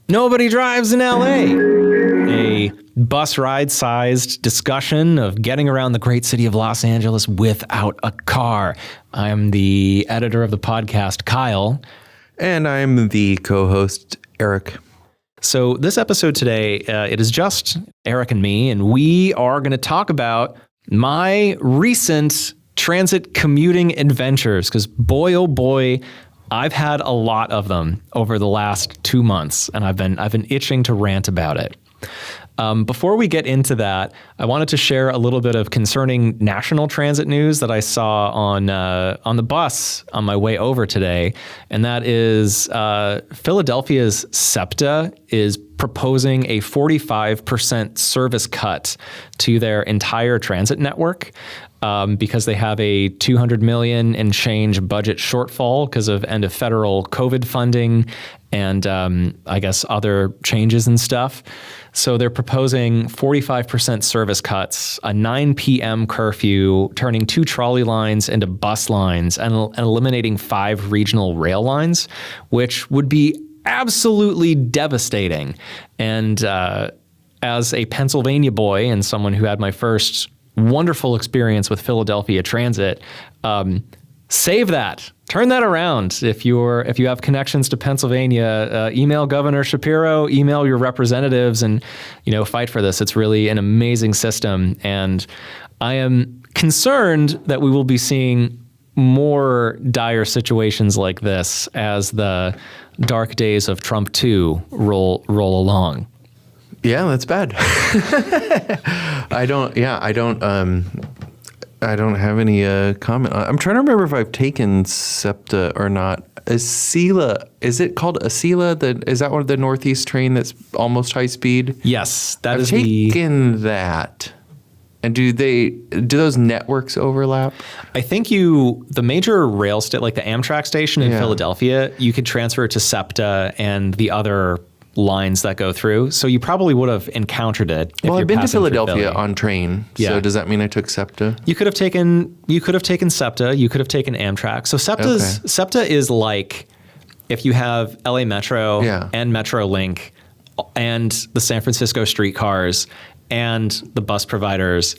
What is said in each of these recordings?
Nobody drives in LA. A bus ride-sized discussion of getting around the great city of Los Angeles without a car. I'm the editor of the podcast, Kyle. And I'm the co-host, Eric. So this episode today, it is just Eric and me, and we are going to talk about my recent transit commuting adventures, because boy, oh boy, I've had a lot of them over the last 2 months, and I've been itching to rant about it. Before we get into that, I wanted to share a little bit of concerning national transit news that I saw on the bus on my way over today, and that is Philadelphia's SEPTA is proposing a 45% service cut to their entire transit network. Because they have a $200 million and change budget shortfall because of end of federal COVID funding and I guess other changes and stuff. So they're proposing 45% service cuts, a 9 p.m. curfew, turning 2 trolley lines into bus lines, and eliminating 5 regional rail lines, which would be absolutely devastating. And as a Pennsylvania boy and someone who had my first wonderful experience with Philadelphia Transit, save that. Turn that around. If you have connections to Pennsylvania, email Governor Shapiro, email your representatives, and fight for this. It's really an amazing system, and I am concerned that we will be seeing more dire situations like this as the dark days of Trump 2 roll along. Yeah, that's bad. I don't have any comment. I'm trying to remember if I've taken SEPTA or not. Acela, is it called Acela? Is that one of the Northeast train that's almost high speed? Yes, I've taken that. And do those networks overlap? I think the major rail like the Amtrak station in Philadelphia, you could transfer to SEPTA and the other lines that go through. So you probably would have encountered it. Well, I've been to Philadelphia on train. Yeah. So does that mean I took SEPTA? You could have taken SEPTA. You could have taken Amtrak. So SEPTA is like if you have LA Metro and Metrolink and the San Francisco streetcars and the bus providers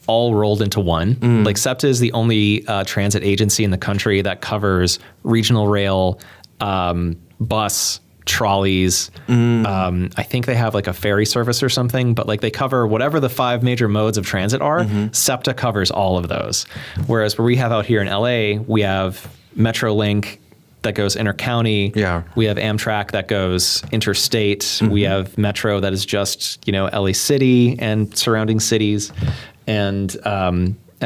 all rolled into one. Like SEPTA is the only transit agency in the country that covers regional rail, bus, trolleys. I think they have like a ferry service or something, but like they cover whatever the 5 major modes of transit are. SEPTA covers all of those. Whereas where we have out here in LA, we have Metrolink that goes intercounty. Yeah. We have Amtrak that goes interstate. We have Metro that is just, LA City and surrounding cities, and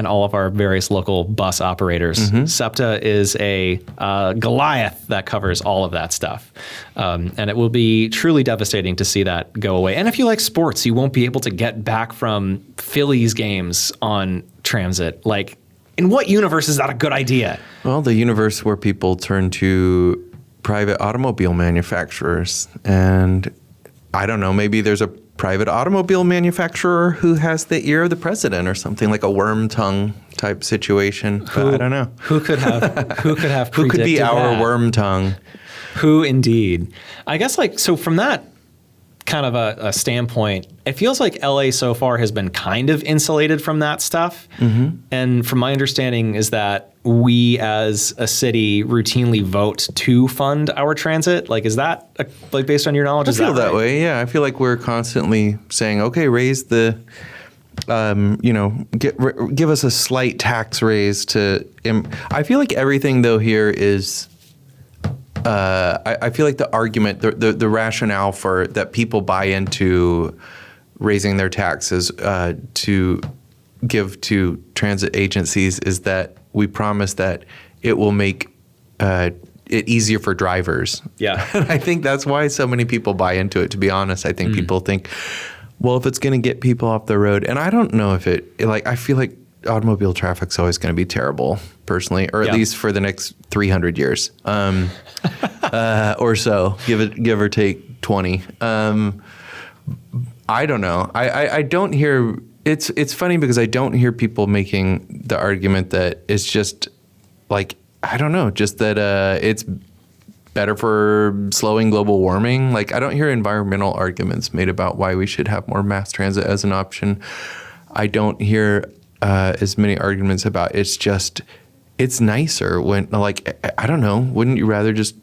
all of our various local bus operators. SEPTA is a Goliath that covers all of that stuff. And it will be truly devastating to see that go away. And if you like sports, you won't be able to get back from Phillies games on transit. Like, in what universe is that a good idea? Well, the universe where people turn to private automobile manufacturers. And I don't know, maybe there's a private automobile manufacturer who has the ear of the president or something, like a worm tongue type situation. But I don't know. Who could have who could be our worm tongue? Who indeed? I guess so from that kind of a standpoint, it feels like LA so far has been kind of insulated from that stuff. And from my understanding is that we as a city routinely vote to fund our transit. Like, is that based on your knowledge? I feel that way. Yeah. I feel like we're constantly saying, okay, raise the, give us a slight tax raise I feel like everything though here is, I feel like the argument, the rationale for that people buy into raising their taxes to give to transit agencies is that we promise that it will make it easier for drivers. Yeah. And I think that's why so many people buy into it, to be honest. I think people think, well, if it's going to get people off the road, and I don't know if I feel like automobile traffic's always going to be terrible, personally, or at least for the next 300 years or so, give or take 20. I don't know. I don't hear. It's funny because I don't hear people making the argument that it's just like, I don't know, just that it's better for slowing global warming. Like, I don't hear environmental arguments made about why we should have more mass transit as an option. I don't hear as many arguments about it's nicer when, like, I don't know, wouldn't you rather just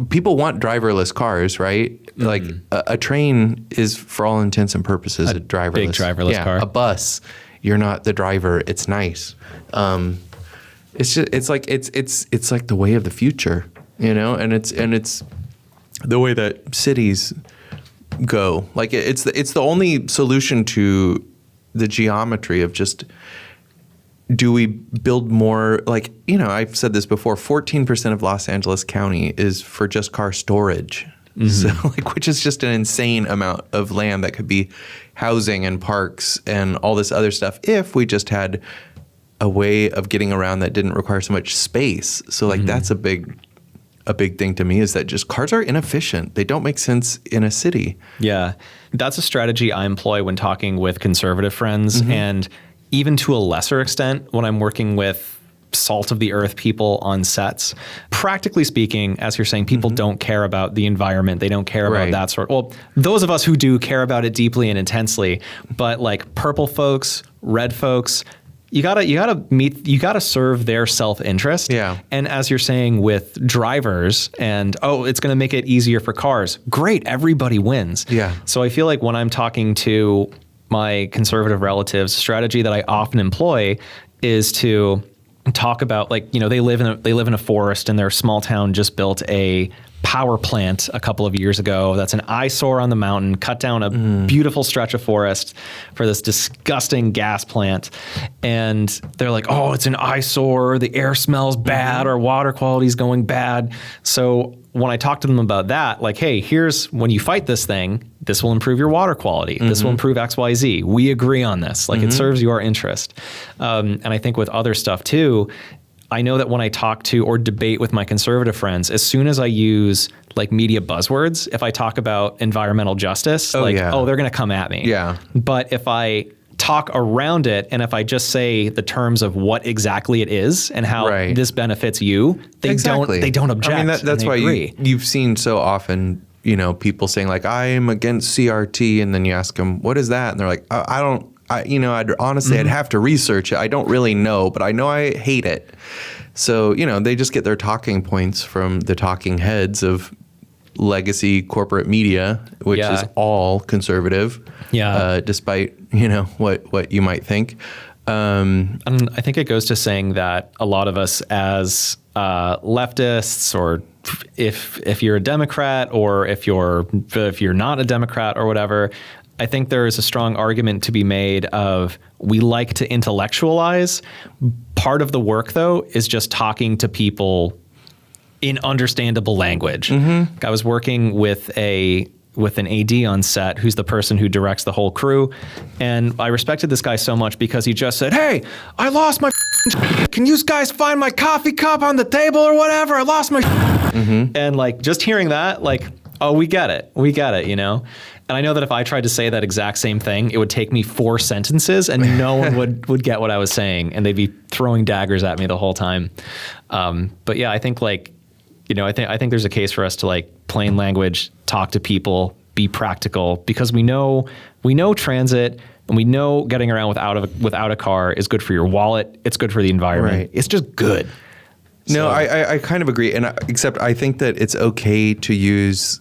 people want driverless cars, right? Mm-hmm. Like a train is, for all intents and purposes, a driverless. Big driverless car. A bus, you're not the driver. It's nice. It's just, it's like the way of the future, and it's the way that cities go. Like it's the only solution to the geometry of just, do we build more? Like, I've said this before, 14% of Los Angeles County is for just car storage. Mm-hmm. So, which is just an insane amount of land that could be housing and parks and all this other stuff if we just had a way of getting around that didn't require so much space. So, like, that's a big thing to me, is that just cars are inefficient. They don't make sense in a city. Yeah. That's a strategy I employ when talking with conservative friends, and even to a lesser extent when I'm working with salt of the earth people on sets. Practically speaking, as you're saying, people don't care about the environment. They don't care about that sort. Well, those of us who do care about it deeply and intensely, but like purple folks, red folks, you gotta serve their self-interest. Yeah. And as you're saying with drivers and, it's going to make it easier for cars. Great. Everybody wins. Yeah. So I feel like when I'm talking to my conservative relatives, strategy that I often employ is to talk about, like, they live in a forest, and their small town just built a power plant a couple of years ago. That's an eyesore on the mountain, cut down a beautiful stretch of forest for this disgusting gas plant. And they're like, it's an eyesore. The air smells bad. Our water quality is going bad. So when I talk to them about that, like, hey, here's, when you fight this thing, this will improve your water quality. This will improve X, Y, Z. We agree on this. Like, it serves your interest. And I think with other stuff too, I know that when I talk to or debate with my conservative friends, as soon as I use like media buzzwords, if I talk about environmental justice, they're going to come at me. Yeah. But if I talk around it, and if I just say the terms of what exactly it is and how this benefits you, they don't object. I mean, that's why you've seen so often, people saying like, I'm against CRT, and then you ask them, what is that? And they're like, I'd honestly, I'd have to research it. I don't really know, but I know I hate it. So, they just get their talking points from the talking heads of legacy corporate media, which is all conservative. Yeah. Despite, what you might think. And I think it goes to saying that a lot of us as leftists, or if you're a Democrat, or if you're not a Democrat or whatever, I think there is a strong argument to be made of, we like to intellectualize. Part of the work, though, is just talking to people in understandable language. I was working with an AD on set, who's the person who directs the whole crew, and I respected this guy so much because he just said, "Hey, I lost my can you guys find my coffee cup on the table or whatever? I lost my And like, just hearing that, like, we get it, And I know that if I tried to say that exact same thing, it would take me 4 sentences, and no one would get what I was saying, and they'd be throwing daggers at me the whole time. But yeah, I think I think there's a case for us to, like, plain language, talk to people, be practical, because we know transit, and we know getting around without a car is good for your wallet. It's good for the environment. Right. It's just good. No, I kind of agree, except I think that it's okay to use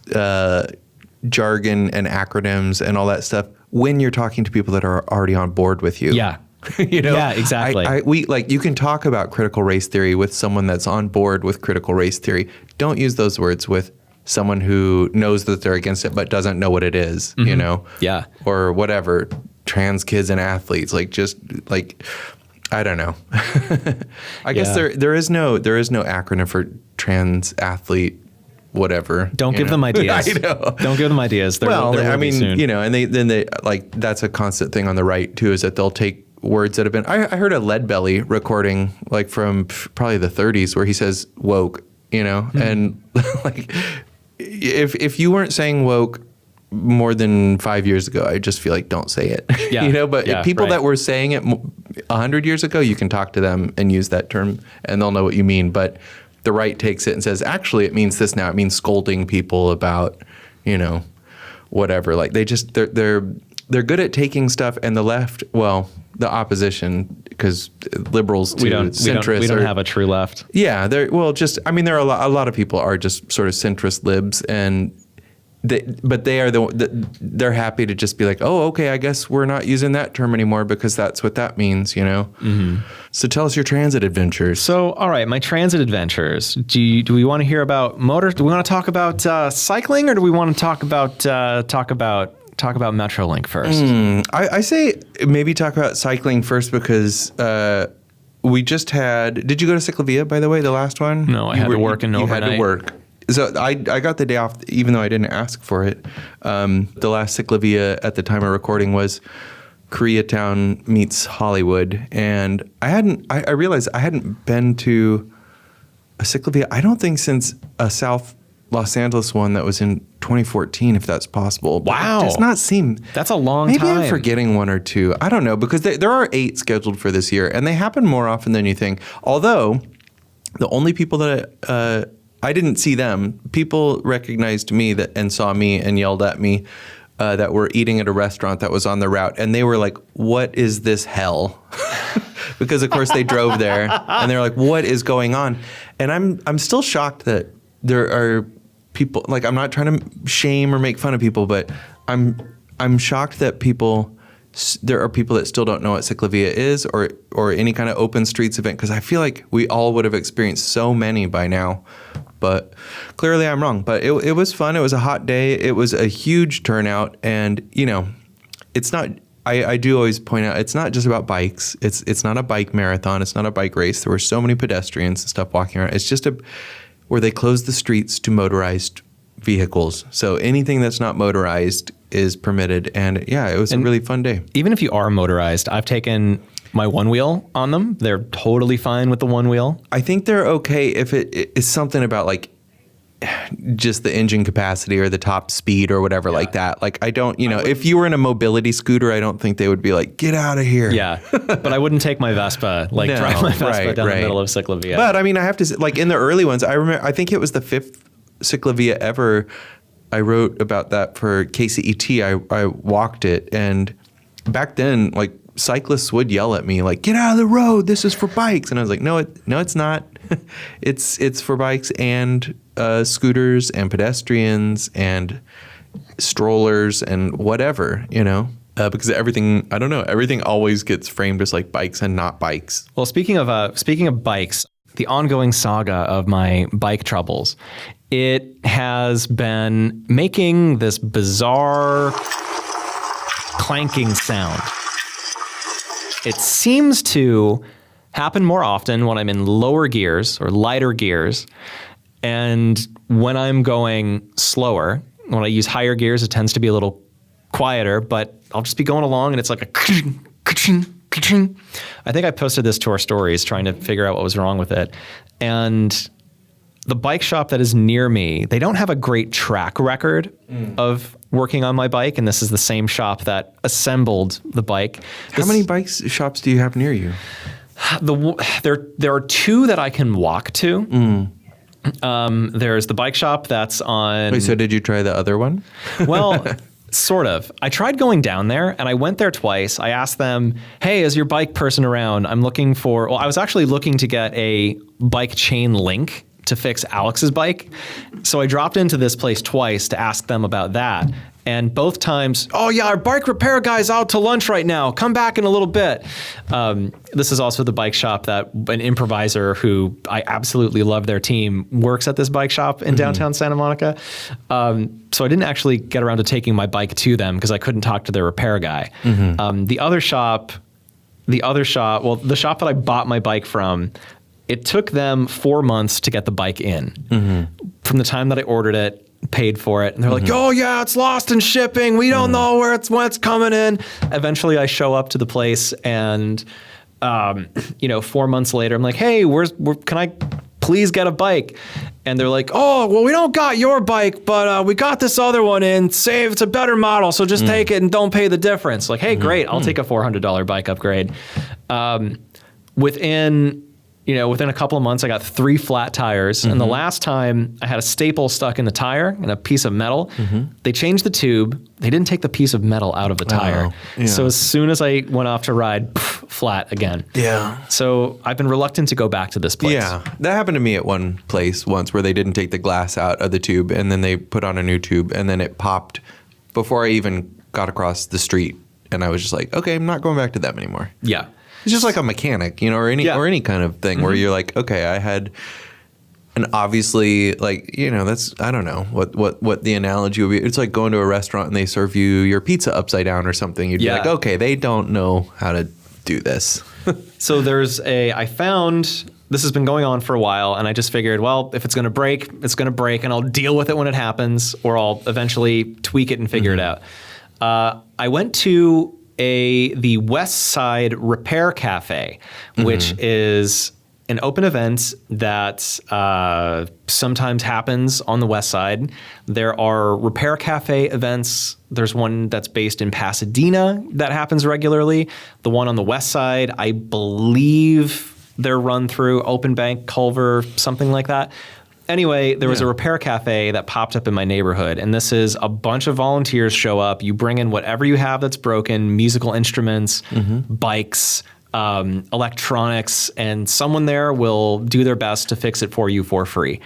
jargon and acronyms and all that stuff when you're talking to people that are already on board with you. Yeah. Yeah, exactly. You can talk about critical race theory with someone that's on board with critical race theory. Don't use those words with someone who knows that they're against it but doesn't know what it is, Yeah. Or whatever, trans kids and athletes, I don't know. I guess there is no acronym for trans athlete, whatever. Don't give them ideas. I know. Don't give them ideas. I mean, and they like, that's a constant thing on the right too, is that they'll take words that have been. I heard a Leadbelly recording like from probably the 30s where he says woke, and like if you weren't saying woke more than 5 years ago, I just feel like don't say it. Yeah. But people that were saying it 100 years ago, you can talk to them and use that term and they'll know what you mean. But the right takes it and says, actually, it means this now. It means scolding people about, whatever. Like they're good at taking stuff, and the left, well, the opposition, because liberals to centrists we don't have a true left. Yeah, there are a lot of people are just sort of centrist libs, and they're happy to just be like, oh, okay, I guess we're not using that term anymore because that's what that means, Mm-hmm. So tell us your transit adventures. So, all right, my transit adventures. Do we want to hear about motors? Do we want to talk about cycling, or do we want to talk about Metrolink first? I say maybe talk about cycling first because we just had. Did you go to Ciclavia, by the way, the last one? No, I had to work and overnight. You had to work. So I got the day off, even though I didn't ask for it. The last Ciclavia at the time of recording was Koreatown meets Hollywood, and I realized I hadn't been to a Ciclavia, I don't think since a South Los Angeles one that was in 2014, if that's possible. Wow. It does not seem... That's a long time. Maybe I'm forgetting one or two. I don't know, because there are 8 scheduled for this year, and they happen more often than you think. Although, the only people that... I didn't see them. People recognized me and saw me and yelled at me that were eating at a restaurant that was on the route. And they were like, what is this hell? Because, of course, they drove there. And they were like, what is going on? And I'm still shocked that there are people, like, I'm not trying to shame or make fun of people, but I'm shocked that there are people that still don't know what Ciclavia is or any kind of open streets event, because I feel like we all would have experienced so many by now. But clearly I'm wrong. But it was fun. It was a hot day. It was a huge turnout. And, it's not, I do always point out, it's not just about bikes. It's not a bike marathon. It's not a bike race. There were so many pedestrians and stuff walking around. It's just where they closed the streets to motorized vehicles. So anything that's not motorized is permitted. And yeah, it was a really fun day. Even if you are motorized, I've taken my one wheel on them. They're totally fine with the one wheel. I think they're okay if it is something about like just the engine capacity or the top speed or whatever like that. Like I don't, if you were in a mobility scooter, I don't think they would be like, get out of here. Yeah. But I wouldn't take my Vespa, drive my Vespa down the middle of Ciclavia. But I mean, I have to say, like in the early ones, I think it was the 5th Ciclavia ever. I wrote about that for KCET. I walked it, and back then, like, cyclists would yell at me like, get out of the road, this is for bikes. And I was like, no, it's not. it's for bikes and scooters and pedestrians and strollers and whatever, because everything, I don't know, everything always gets framed as like bikes and not bikes. Well, speaking of bikes, the ongoing saga of my bike troubles, it has been making this bizarre clanking sound. It seems to happen more often when I'm in lower gears or lighter gears. And when I'm going slower, when I use higher gears, it tends to be a little quieter, but I'll just be going along and it's like a ka-ching, ka-ching, ka-ching. I think I posted this to our stories trying to figure out what was wrong with it. And the bike shop that is near me, they don't have a great track record of working on my bike, and this is the same shop that assembled the bike. How many bike shops do you have near you? There are 2 that I can walk to. There's the bike shop that's on... Wait, so did you try the other one? Well, sort of. I tried going down there, and I went there twice. I asked them, hey, is your bike person around? I was actually looking to get a bike chain link to fix Alex's bike. So I dropped into this place twice to ask them about that. And both times, oh yeah, our bike repair guy's out to lunch right now. Come back in a little bit. This is also the bike shop that an improviser who I absolutely love their team works at this bike shop in downtown Santa Monica. So I didn't actually get around to taking my bike to them because I couldn't talk to their repair guy. The shop that I bought my bike from, it took them 4 months to get the bike in. From the time that I ordered it, paid for it, and they're like, oh yeah, it's lost in shipping. We don't know when it's coming in. Eventually I show up to the place and 4 months later, I'm like, hey, can I please get a bike? And they're like, oh, well, we don't got your bike, but we got this other one in. It's a better model, so just take it and don't pay the difference. Like, hey, great, I'll take a $400 bike upgrade. Within within a couple of months, I got 3 flat tires. And the last time I had a staple stuck in the tire and a piece of metal. They changed the tube. They didn't take the piece of metal out of the tire. yeah. So as soon as I went off to ride, flat again. Yeah. So I've been reluctant to go back to this place. Yeah. That happened to me at one place once where they didn't take the glass out of the tube and then they put on a new tube and then it popped before I even got across the street. And I was just like, okay, I'm not going back to them anymore. Yeah. It's just like a mechanic, or any kind of thing where you're like, okay, I had, and obviously, like, that's, I don't know what the analogy would be. It's like going to a restaurant and they serve you your pizza upside down or something. You'd be like, okay, they don't know how to do this. So I found, this has been going on for a while, and I just figured, well, if it's going to break, it's going to break, and I'll deal with it when it happens, or I'll eventually tweak it and figure it out. I went to the West Side Repair Cafe, which is an open event that sometimes happens on the West Side. There are repair cafe events. There's one that's based in Pasadena that happens regularly. The one on the West Side, I believe they're run through Open Bank, Culver, something like that. Anyway, there was a repair cafe that popped up in my neighborhood, and this is a bunch of volunteers show up. You bring in whatever you have that's broken, musical instruments, bikes, electronics, and someone there will do their best to fix it for you for free.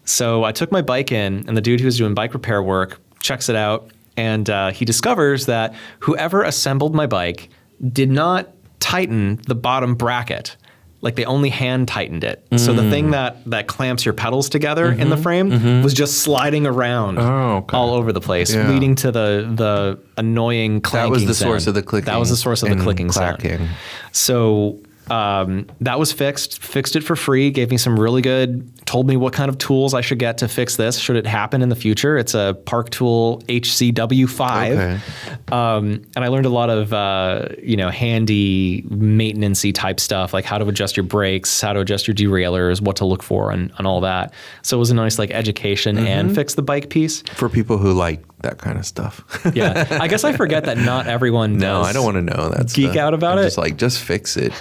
So I took my bike in, and the dude who was doing bike repair work checks it out, and he discovers that whoever assembled my bike did not tighten the bottom bracket. Like they only hand tightened it. So the thing that clamps your pedals together in the frame was just sliding around all over the place, leading to the annoying clanking sound. That was the source of the clicking. That was the source of the clicking clacking sound. So that was fixed it for free, gave me some really good, told me what kind of tools I should get to fix this should it happen in the future. It's a Park Tool HCW5. Okay. And I learned a lot of, handy maintenance-y type stuff, like how to adjust your brakes, how to adjust your derailleurs, what to look for and all that. So it was a nice education and fix the bike piece. For people who like that kind of stuff. Yeah. I guess I forget that not everyone does. No, I don't want to know that geek stuff. out about I'm it. Just fix it.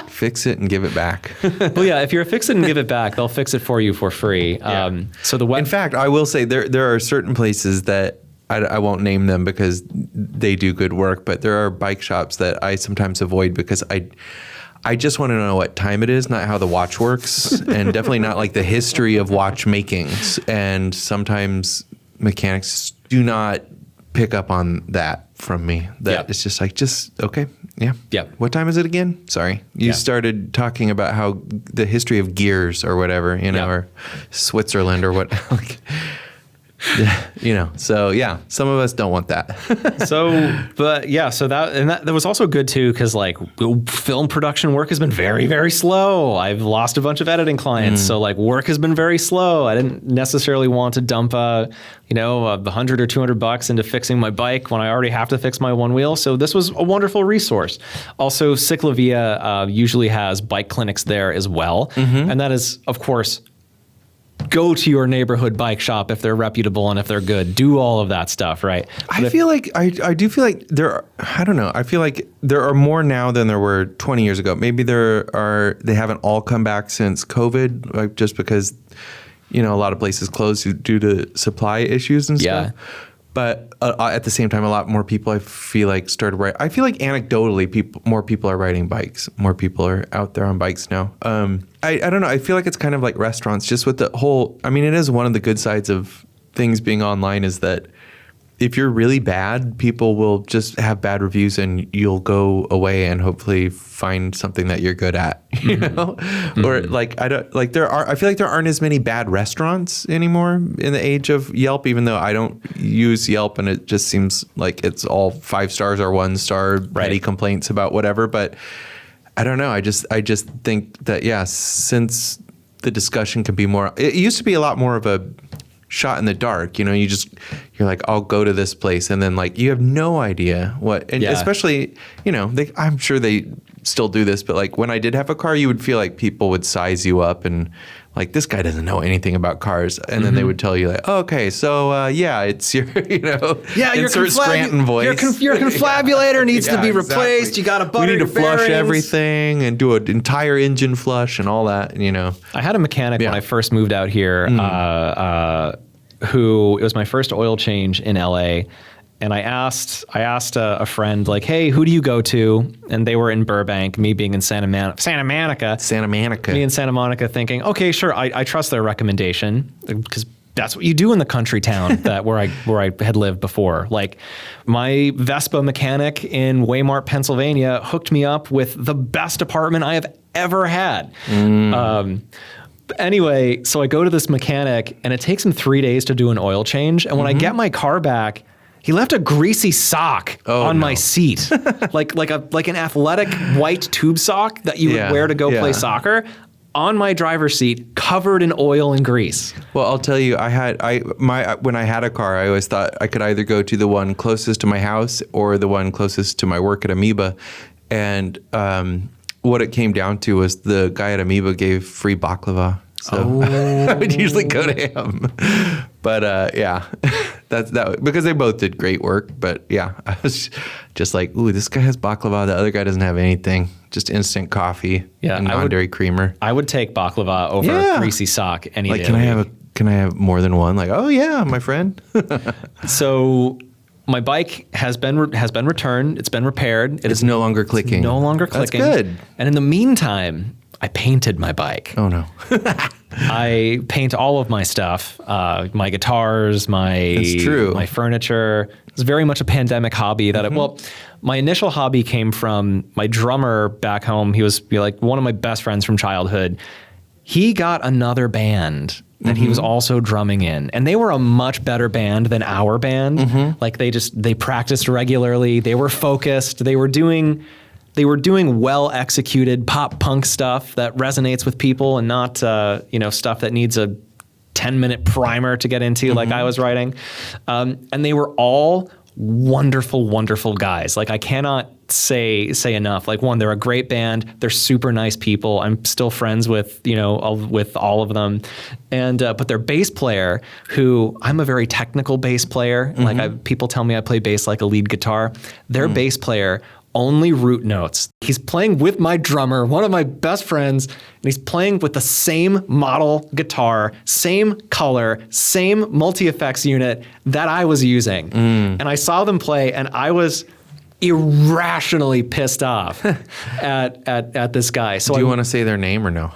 Fix it and give it back. Well, yeah, if you're fix it and give it back, they'll fix it for you for free. In fact, I will say there are certain places that I won't name them because they do good work, but there are bike shops that I sometimes avoid because I just want to know what time it is, not how the watch works, and definitely not like the history of watch makings. And sometimes mechanics do not pick up on that from me. It's just okay. Yeah. Yeah. What time is it again? Sorry. You started talking about how the history of gears or whatever, or Switzerland or what. So yeah, some of us don't want that. So that was also good too, because film production work has been very, very slow. I've lost a bunch of editing clients, so work has been very slow. I didn't necessarily want to dump $100 or $200 into fixing my bike when I already have to fix my one wheel. So this was a wonderful resource. Also, Ciclavia usually has bike clinics there as well, and that is, of course, go to your neighborhood bike shop if they're reputable and if they're good. Do all of that stuff, right? I do feel like there are, I don't know, I feel like there are more now than there were 20 years ago. Maybe they haven't all come back since COVID, just because, a lot of places closed due to supply issues and stuff. But at the same time, a lot more people, I feel like, started riding. I feel like anecdotally, more people are riding bikes. More people are out there on bikes now. I don't know. I feel like it's kind of like restaurants, just with the whole, it is one of the good sides of things being online is that if you're really bad, people will just have bad reviews and you'll go away and hopefully find something that you're good at, Or I feel like there aren't as many bad restaurants anymore in the age of Yelp, even though I don't use Yelp and it just seems like it's all 5 stars or 1 star petty complaints about whatever. But I don't know. I just think that, since the discussion can be more, it used to be a lot more of a shot in the dark, you're like, I'll go to this place, and then you have no idea what, and especially, I'm sure they still do this, but when I did have a car, you would feel like people would size you up and like, this guy doesn't know anything about cars. And then they would tell you, like, oh, okay, so yeah, it's your, insert Scranton voice. Your confabulator needs to be replaced. Exactly. You got to butter We need your to flush bearings. everything and do an entire engine flush and all that, I had a mechanic when I first moved out here who, it was my first oil change in LA. And I asked a friend, like, hey, who do you go to? And they were in Burbank, me being in Santa Monica, me in Santa Monica thinking, okay, sure, I trust their recommendation because that's what you do in the country town where I had lived before. Like, my Vespa mechanic in Waymart, Pennsylvania hooked me up with the best apartment I have ever had. Anyway, so I go to this mechanic and it takes him 3 days to do an oil change. And when I get my car back, he left a greasy sock on my seat, like an athletic white tube sock that you would wear to go play soccer, on my driver's seat, covered in oil and grease. Well, I'll tell you, when I had a car, I always thought I could either go to the one closest to my house or the one closest to my work at Amoeba, and what it came down to was the guy at Amoeba gave free baklava. So I would usually go to him. But yeah, that's because they both did great work. But yeah, I was just like, ooh, this guy has baklava. The other guy doesn't have anything. Just instant coffee and non-dairy creamer. I would take baklava over greasy sock any day. Like, can I have more than one? Like, oh yeah, my friend. So my bike has been returned. It's been repaired. It's no longer clicking. No longer clicking. That's good. And in the meantime, I painted my bike. Oh no. I paint all of my stuff, my guitars, my furniture. It's very much a pandemic hobby that my initial hobby came from my drummer back home. He was like one of my best friends from childhood. He got another band that he was also drumming in, and they were a much better band than our band. Like, they practiced regularly. They were focused. They were doing well executed pop punk stuff that resonates with people, and not stuff that needs a 10-minute primer to get into like I was writing. And they were all wonderful, wonderful guys. Like, I cannot say enough. Like, one, they're a great band. They're super nice people. I'm still friends with all of them. And but their bass player, who, I'm a very technical bass player. Like, people tell me I play bass like a lead guitar. Their bass player only root notes. He's playing with my drummer, one of my best friends, and he's playing with the same model guitar, same color, same multi-effects unit that I was using. And I saw them play, and I was irrationally pissed off at this guy. So do you want to say their name or no?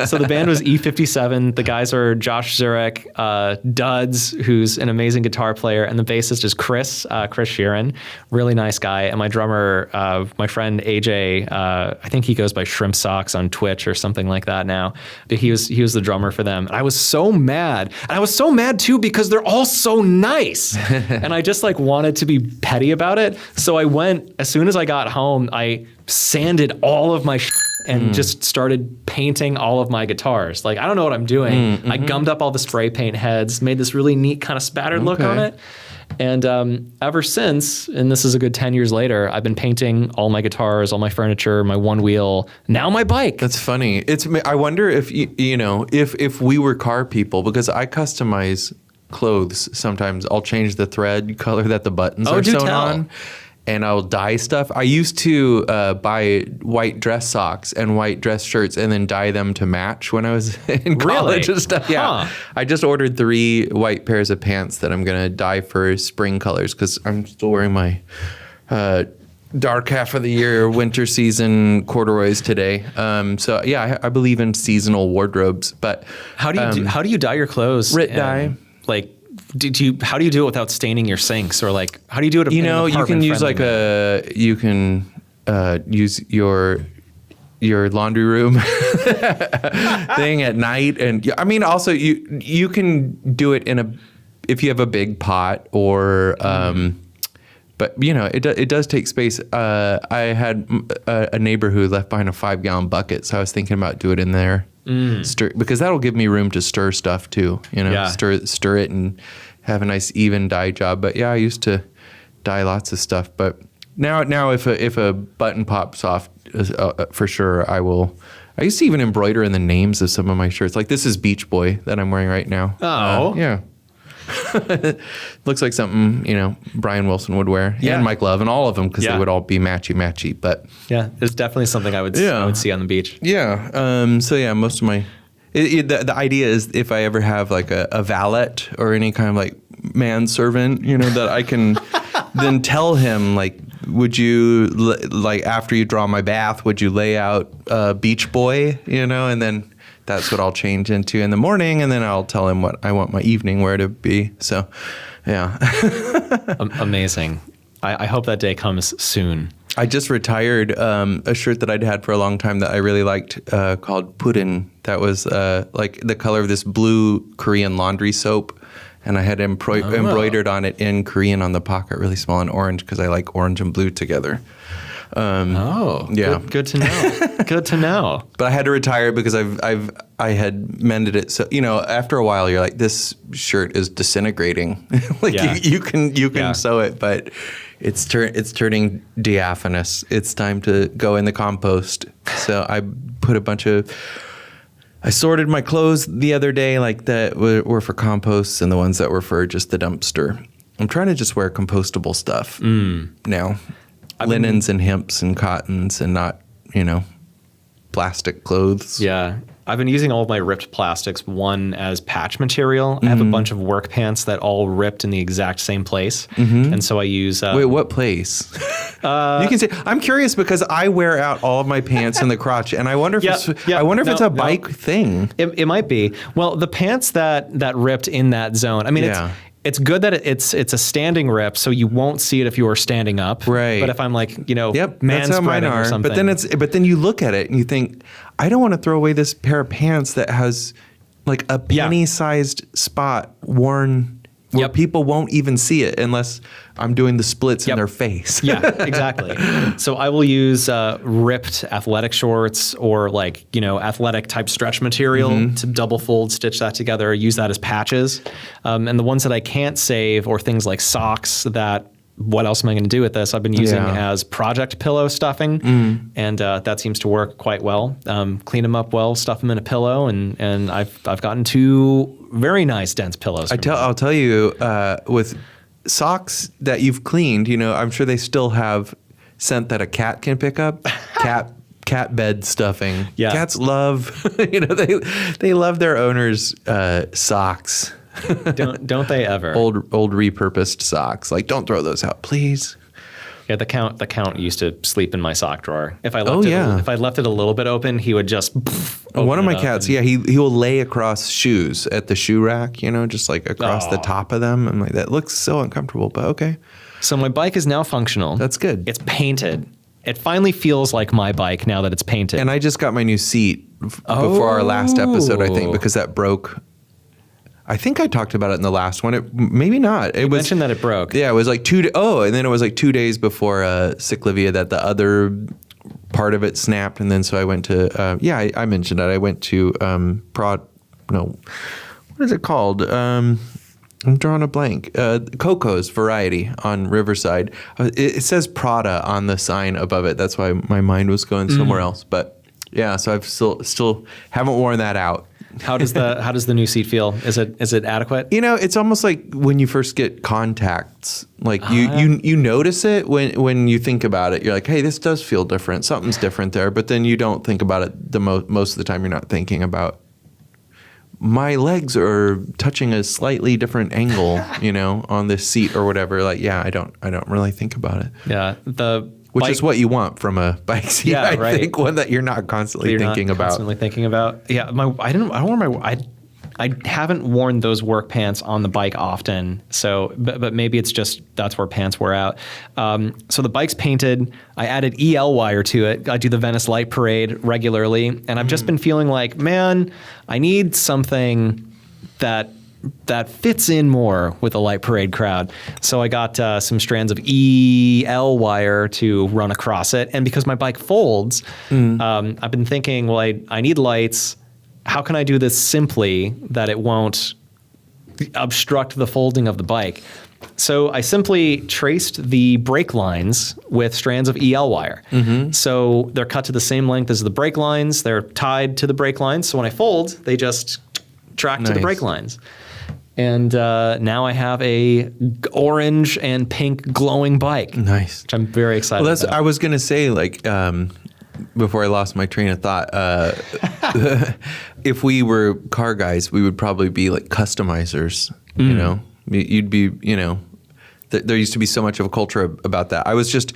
So the band was E57. The guys are Josh Zurich, Duds, who's an amazing guitar player, and the bassist is Chris Sheeran, really nice guy. And my drummer, my friend AJ, I think he goes by Shrimp Socks on Twitch or something like that now. But he was the drummer for them. And I was so mad. And I was so mad too because they're all so nice. And I just wanted to be petty about it. So I went, as soon as I got home, I sanded all of my and just started painting all of my guitars. Like, I don't know what I'm doing. I gummed up all the spray paint heads, made this really neat kind of spattered look on it. And ever since, and this is a good 10 years later, I've been painting all my guitars, all my furniture, my one wheel, now my bike. That's funny. I wonder if, if we were car people, because I customize clothes sometimes. I'll change the thread color that the buttons are sewn on. And I'll dye stuff. I used to buy white dress socks and white dress shirts and then dye them to match when I was in college and stuff. Yeah. I just ordered 3 white pairs of pants that I'm going to dye for spring colors because I'm still wearing my dark half of the year winter season corduroys today. So yeah, I believe in seasonal wardrobes. But how do you dye your clothes? Rit dye. Like, how do you do it without staining your sinks, or like how do you do it? You can use use your laundry room thing at night, and I mean also you can do it if you have a big pot or but it does take space. I had a neighbor who left behind a 5-gallon bucket, so I was thinking about doing it in there. Because that'll give me room to stir stuff too, stir it and have a nice even dye job. But yeah, I used to dye lots of stuff, but now if a button pops off, for sure I will I used to even embroider in the names of some of my shirts. Like this is Beach Boy that I'm wearing right now. Oh. Yeah. Looks like something, Brian Wilson would wear. Yeah. And Mike Love and all of them because Yeah. they would all be matchy. But Yeah, it's definitely something I would see on the beach. yeah. So yeah, most of my... the idea is if I ever have like a valet or any kind of like manservant, that I can then tell him like, would you like after you draw my bath, would you lay out Beach Boy, and then that's what I'll change into in the morning, and then I'll tell him what I want my evening wear to be. So, yeah. Amazing. I hope that day comes soon. I just retired a shirt that I'd had for a long time that I really liked called Puddin. That was like the color of this blue Korean laundry soap. And I had embroidered on it in Korean on the pocket, really small and orange, because I like orange and blue together. Yeah. Good to know. Good to know. But I had to retire because I had mended it. So, after a while, you're like, this shirt is disintegrating. Like you can sew it, but it's turning diaphanous. It's time to go in the compost. So I put I sorted my clothes the other day, like that were for composts and the ones that were for just the dumpster. I'm trying to just wear compostable stuff now. Linens and hemps and cottons and not, plastic clothes. Yeah. I've been using all of my ripped plastics, one as patch material. I have a bunch of work pants that all ripped in the exact same place. And so I use... Wait, what place? You can say, I'm curious because I wear out all of my pants in the crotch, and I wonder if it's a bike thing. It might be. Well, the pants that ripped in that zone, I mean, it's good that it's a standing rip, so you won't see it if you were standing up. Right. But if I'm like, that's how mine are. or something. But then you look at it and you think, I don't want to throw away this pair of pants that has like a penny-sized spot worn where people won't even see it unless I'm doing the splits in their face. Yeah, exactly. So I will use ripped athletic shorts or like, athletic type stretch material to double fold, stitch that together, use that as patches. And the ones that I can't save or things like socks that, what else am I going to do with this? I've been using as project pillow stuffing, and that seems to work quite well. Clean them up well, stuff them in a pillow, and I've gotten 2 very nice dense pillows. I'll tell you, with socks that you've cleaned, I'm sure they still have scent that a cat can pick up. Cat bed stuffing. Yeah. Cats love, they love their owners' socks. Don't they ever? Old repurposed socks. Like, don't throw those out, please. Yeah, the count used to sleep in my sock drawer. If I left it a little bit open, he would just. One of my cats, he will lay across shoes at the shoe rack, just like across the top of them. I'm like, that looks so uncomfortable, but okay. So my bike is now functional. That's good. It's painted. It finally feels like my bike now that it's painted. And I just got my new seat before our last episode, I think, because that broke. I think I talked about it in the last one. Maybe not. You mentioned that it broke. Yeah, it was like and then it was like 2 days before Cyclavia that the other part of it snapped, and then so I went to I mentioned it. I went to what is it called? I'm drawing a blank. Coco's Variety on Riverside. It says Prada on the sign above it. That's why my mind was going somewhere else. But yeah, so I've still haven't worn that out. How does the new seat feel? Is it adequate? It's almost like when you first get contacts. Like you notice it when you think about it. You're like, hey, this does feel different. Something's different there. But then you don't think about it most of the time. You're not thinking about my legs are touching a slightly different angle, on this seat or whatever. Like, I don't really think about it. Yeah, which is what you want from a bike seat. Yeah, I think one that you're not constantly thinking about. Yeah, I haven't worn those work pants on the bike often. So, but maybe it's just that's where pants wear out. So the bike's painted. I added EL wire to it. I do the Venice Light Parade regularly, and I've just been feeling like, man, I need something that fits in more with the Light Parade crowd. So I got some strands of EL wire to run across it. And because my bike folds, I've been thinking, well, I need lights. How can I do this simply that it won't obstruct the folding of the bike? So I simply traced the brake lines with strands of EL wire. So they're cut to the same length as the brake lines. They're tied to the brake lines. So when I fold, they just track to the brake lines. And now I have a orange and pink glowing bike. Nice. Which I'm very excited about. I was going to say, like, before I lost my train of thought, if we were car guys, we would probably be like customizers, you know? You'd be, you know, there used to be so much of a culture about that. I was just,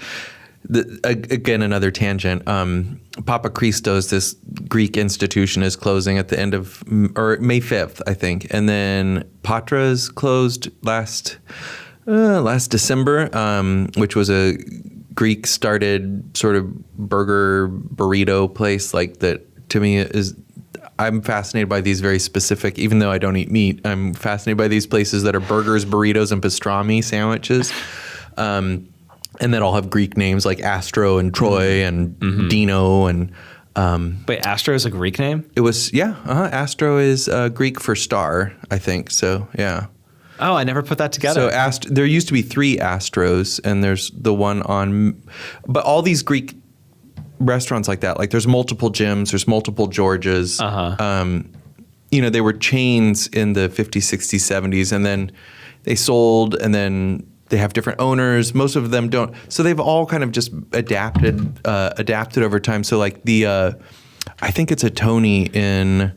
again, another tangent. Papa Christos, this Greek institution, is closing at the end of, or May 5th, I think. And then Patra's closed last December, which was a Greek started sort of burger burrito place like that. To me is, I'm fascinated by these very specific, even though I don't eat meat, I'm fascinated by these places that are burgers, burritos, and pastrami sandwiches. And that all have Greek names like Astro and Troy and Dino and. Wait, Astro is a Greek name? It was, Astro is Greek for star, I think. So, yeah. Oh, I never put that together. So there used to be 3 Astros, and there's the one on, but all these Greek restaurants like that, like there's multiple Jims, there's multiple Georges. You know, they were chains in the 50s, 60s, 70s, and then they sold, and then they have different owners. Most of them don't. So they've all kind of just adapted over time. So like I think it's a Tony in,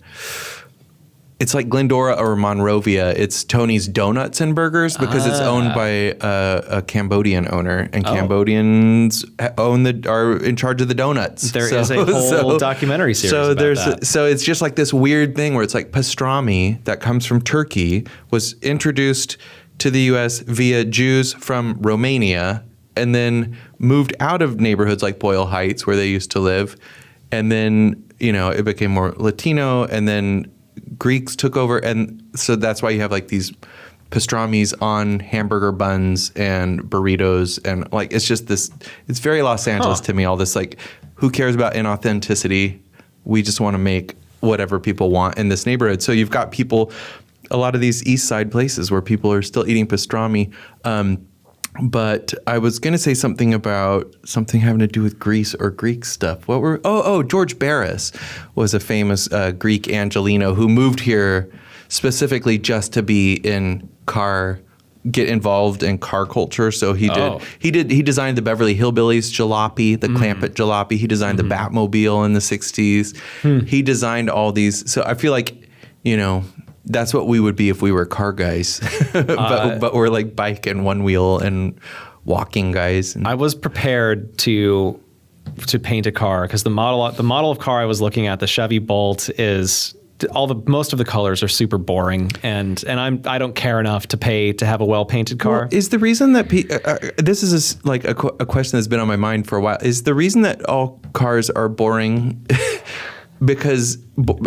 it's like Glendora or Monrovia. It's Tony's Donuts and Burgers because it's owned by a Cambodian owner, and Cambodians are in charge of the donuts. There is a whole documentary series about that. So it's just like this weird thing where it's like pastrami that comes from Turkey was introduced to the U.S. via Jews from Romania, and then moved out of neighborhoods like Boyle Heights where they used to live, and then it became more Latino, and then Greeks took over, and so that's why you have like these pastramis on hamburger buns and burritos, and like it's just this. It's very Los Angeles to me. All this like, who cares about inauthenticity? We just want to make whatever people want in this neighborhood. So you've got people. A lot of these East Side places where people are still eating pastrami. But I was going to say something about something having to do with Greece or Greek stuff. George Barris was a famous Greek Angelino who moved here specifically just to get involved in car culture. So he designed the Beverly Hillbillies jalopy, the Clampett jalopy. He designed the Batmobile in the 60s. He designed all these. So I feel like, that's what we would be if we were car guys, but we're like bike and one wheel and walking guys. I was prepared to paint a car because the model of car I was looking at, the Chevy Bolt, is most of the colors are super boring, and I don't care enough to pay to have a well painted car. Well, is the reason that this is a question that's been on my mind for a while? Is the reason that all cars are boring?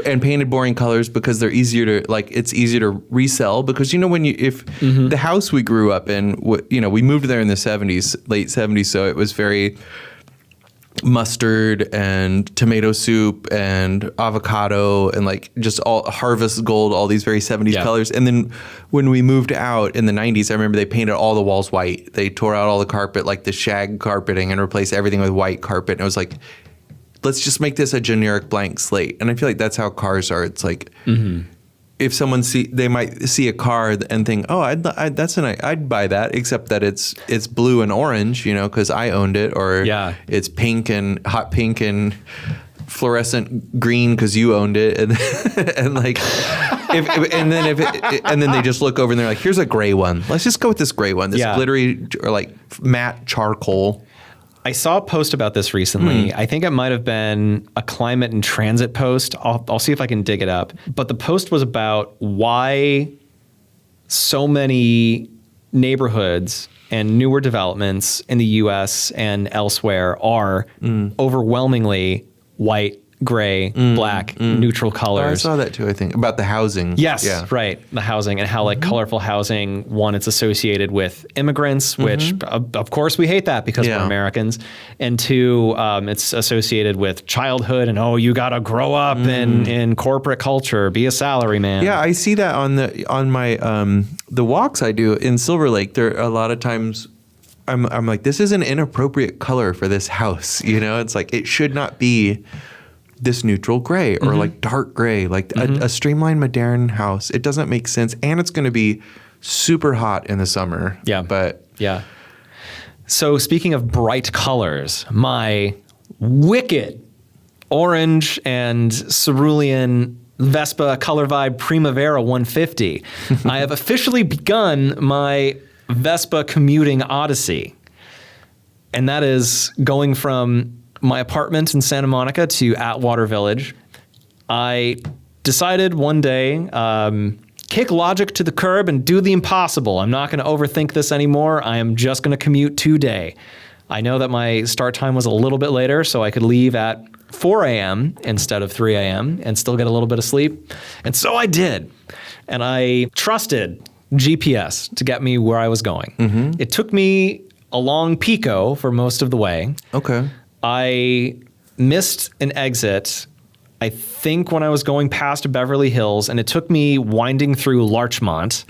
And painted boring colors because they're easier to it's easier to resell because when the house we grew up in, we moved there in the 70s, late 70s, so it was very mustard and tomato soup and avocado and like just all harvest gold, all these very 70s colors. And then when we moved out in the 90s, I remember they painted all the walls white. They tore out all the carpet, like the shag carpeting, and replaced everything with white carpet. And it was like, let's just make this a generic blank slate. And I feel like that's how cars are. It's like if someone they might see a car and think, oh, I'd buy that, except that it's blue and orange, because I owned it, or it's pink and hot pink and fluorescent green because you owned it, and like, and then they just look over and they're like, here's a gray one. Let's just go with this gray one, this glittery or like matte charcoal. I saw a post about this recently. I think it might have been a climate and transit post. I'll see if I can dig it up. But the post was about why so many neighborhoods and newer developments in the U.S. and elsewhere are overwhelmingly white gray, black, neutral Oh, I colors. saw that too, I think, about the housing. Yes, Yeah. right. The housing and how like colorful housing, one, it's associated with immigrants, which of course we hate that because we're Yeah. Americans. And two, it's associated with childhood and, oh, you got to grow up in corporate culture, be a salary man. Yeah, I see that on my the walks I do in Silver Lake. There are a lot of times I'm like, this is an inappropriate color for this house. You know, it's like it should not be this neutral gray or like dark gray, like a streamlined modern house. It doesn't make sense, and it's going to be super hot in the summer. Yeah, but yeah. So speaking of bright colors, my wicked orange and cerulean Vespa Color Vibe Primavera 150. I have officially begun my Vespa commuting odyssey. And that is going from my apartment in Santa Monica to Atwater Village. I decided one day, kick logic to the curb and do the impossible. I'm not going to overthink this anymore. I am just going to commute today. I know that my start time was a little bit later, so I could leave at 4 a.m. instead of 3 a.m. and still get a little bit of sleep. And so I did. And I trusted GPS to get me where I was going. It took me along Pico for most of the way. okay. I missed an exit, I think, when I was going past Beverly Hills, and it took me winding through Larchmont.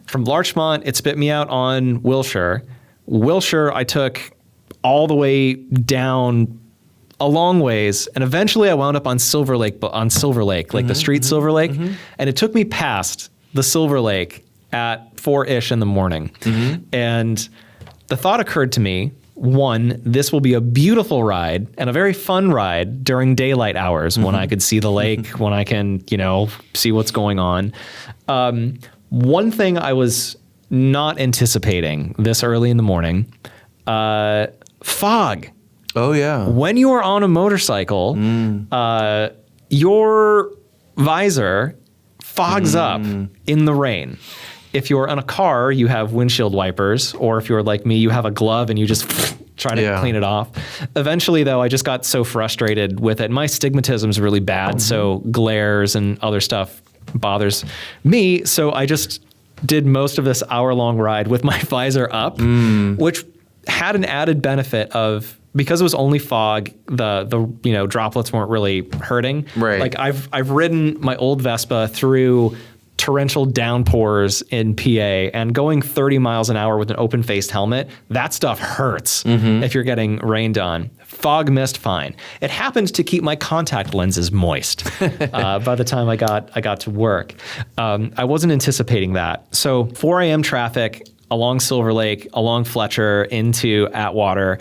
From Larchmont, it spit me out on Wilshire. Wilshire, I took all the way down a long ways, and eventually I wound up on Silver Lake, like the street Silver Lake, and it took me past the Silver Lake at 4-ish in the morning. And the thought occurred to me, one, this will be a beautiful ride and a very fun ride during daylight hours when I could see the lake, when I can, see what's going on. One thing I was not anticipating this early in the morning, fog. Oh yeah. When you are on a motorcycle, your visor fogs up in the rain. If you're on a car, you have windshield wipers, or if you're like me, you have a glove and you just try to clean it off. Eventually, though, I just got so frustrated with it. My stigmatism is really bad, so glares and other stuff bothers me. So I just did most of this hour-long ride with my visor up, which had an added benefit of, because it was only fog, the droplets weren't really hurting. Right. Like I've ridden my old Vespa through torrential downpours in PA, and going 30 miles an hour with an open-faced helmet, that stuff hurts if you're getting rained on. Fog mist, fine. It happened to keep my contact lenses moist by the time I got to work. I wasn't anticipating that. So 4 a.m. traffic along Silver Lake, along Fletcher, into Atwater,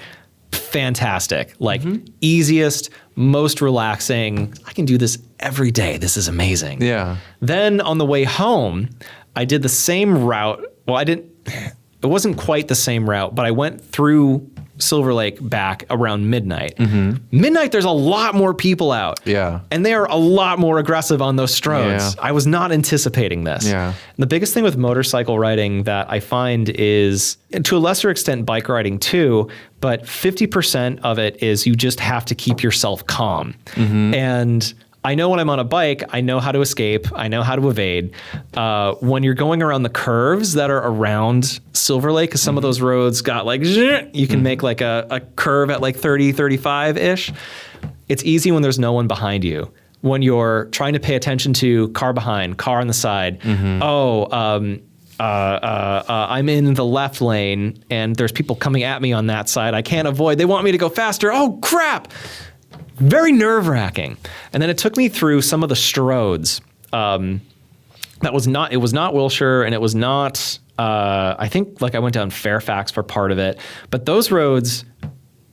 fantastic. Like easiest, most relaxing. I can do this every day. This is amazing. Yeah. Then on the way home, I did the same route. Well, it wasn't quite the same route, but I went through Silver Lake back around midnight. Midnight, there's a lot more people out. Yeah. And they are a lot more aggressive on those stroads. Yeah. I was not anticipating this. Yeah. And the biggest thing with motorcycle riding that I find is, and to a lesser extent, bike riding too, but 50% of it is you just have to keep yourself calm. And I know when I'm on a bike, I know how to escape. I know how to evade. When you're going around the curves that are around Silver Lake, because some of those roads got like, you can make like a curve at like 30, 35-ish. It's easy when there's no one behind you. When you're trying to pay attention to car behind, car on the side. I'm in the left lane and there's people coming at me on that side. I can't avoid. They want me to go faster. Oh, crap. Very nerve-wracking. And then it took me through some of the stroads. It was not Wilshire, and it was not, I think like I went down Fairfax for part of it, but those roads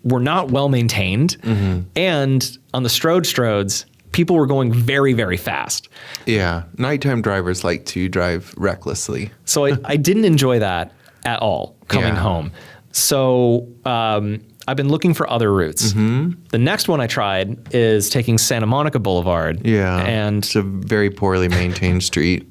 were not well maintained. And on the stroads, people were going very, very fast. Yeah. Nighttime drivers like to drive recklessly. So I didn't enjoy that at all coming home. So I've been looking for other routes. The next one I tried is taking Santa Monica Boulevard. Yeah. And it's a very poorly maintained street.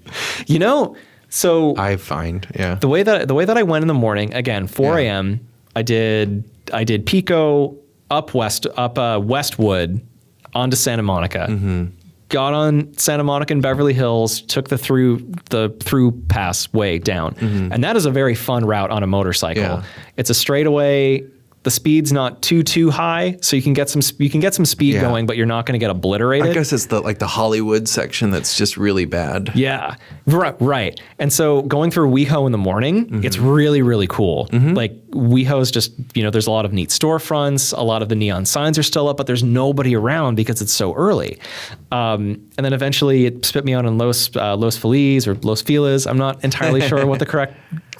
So I find, the way that I went in the morning, again, 4 a.m., I did Pico up Westwood, onto Santa Monica. Mm-hmm. Got on Santa Monica and Beverly Hills, took the through pass way down. Mm-hmm. And that is a very fun route on a motorcycle. Yeah. It's a straightaway. The speed's not too high, so you can get some speed Yeah. going, but you're not going to get obliterated. I guess it's the Hollywood section that's just really bad. Yeah, right. And so going through WeHo in the morning, it's really, really cool. Like WeHo's just, there's a lot of neat storefronts, a lot of the neon signs are still up, but there's nobody around because it's so early. And then eventually it spit me out in Los Feliz or Los Feliz. I'm not entirely sure what the correct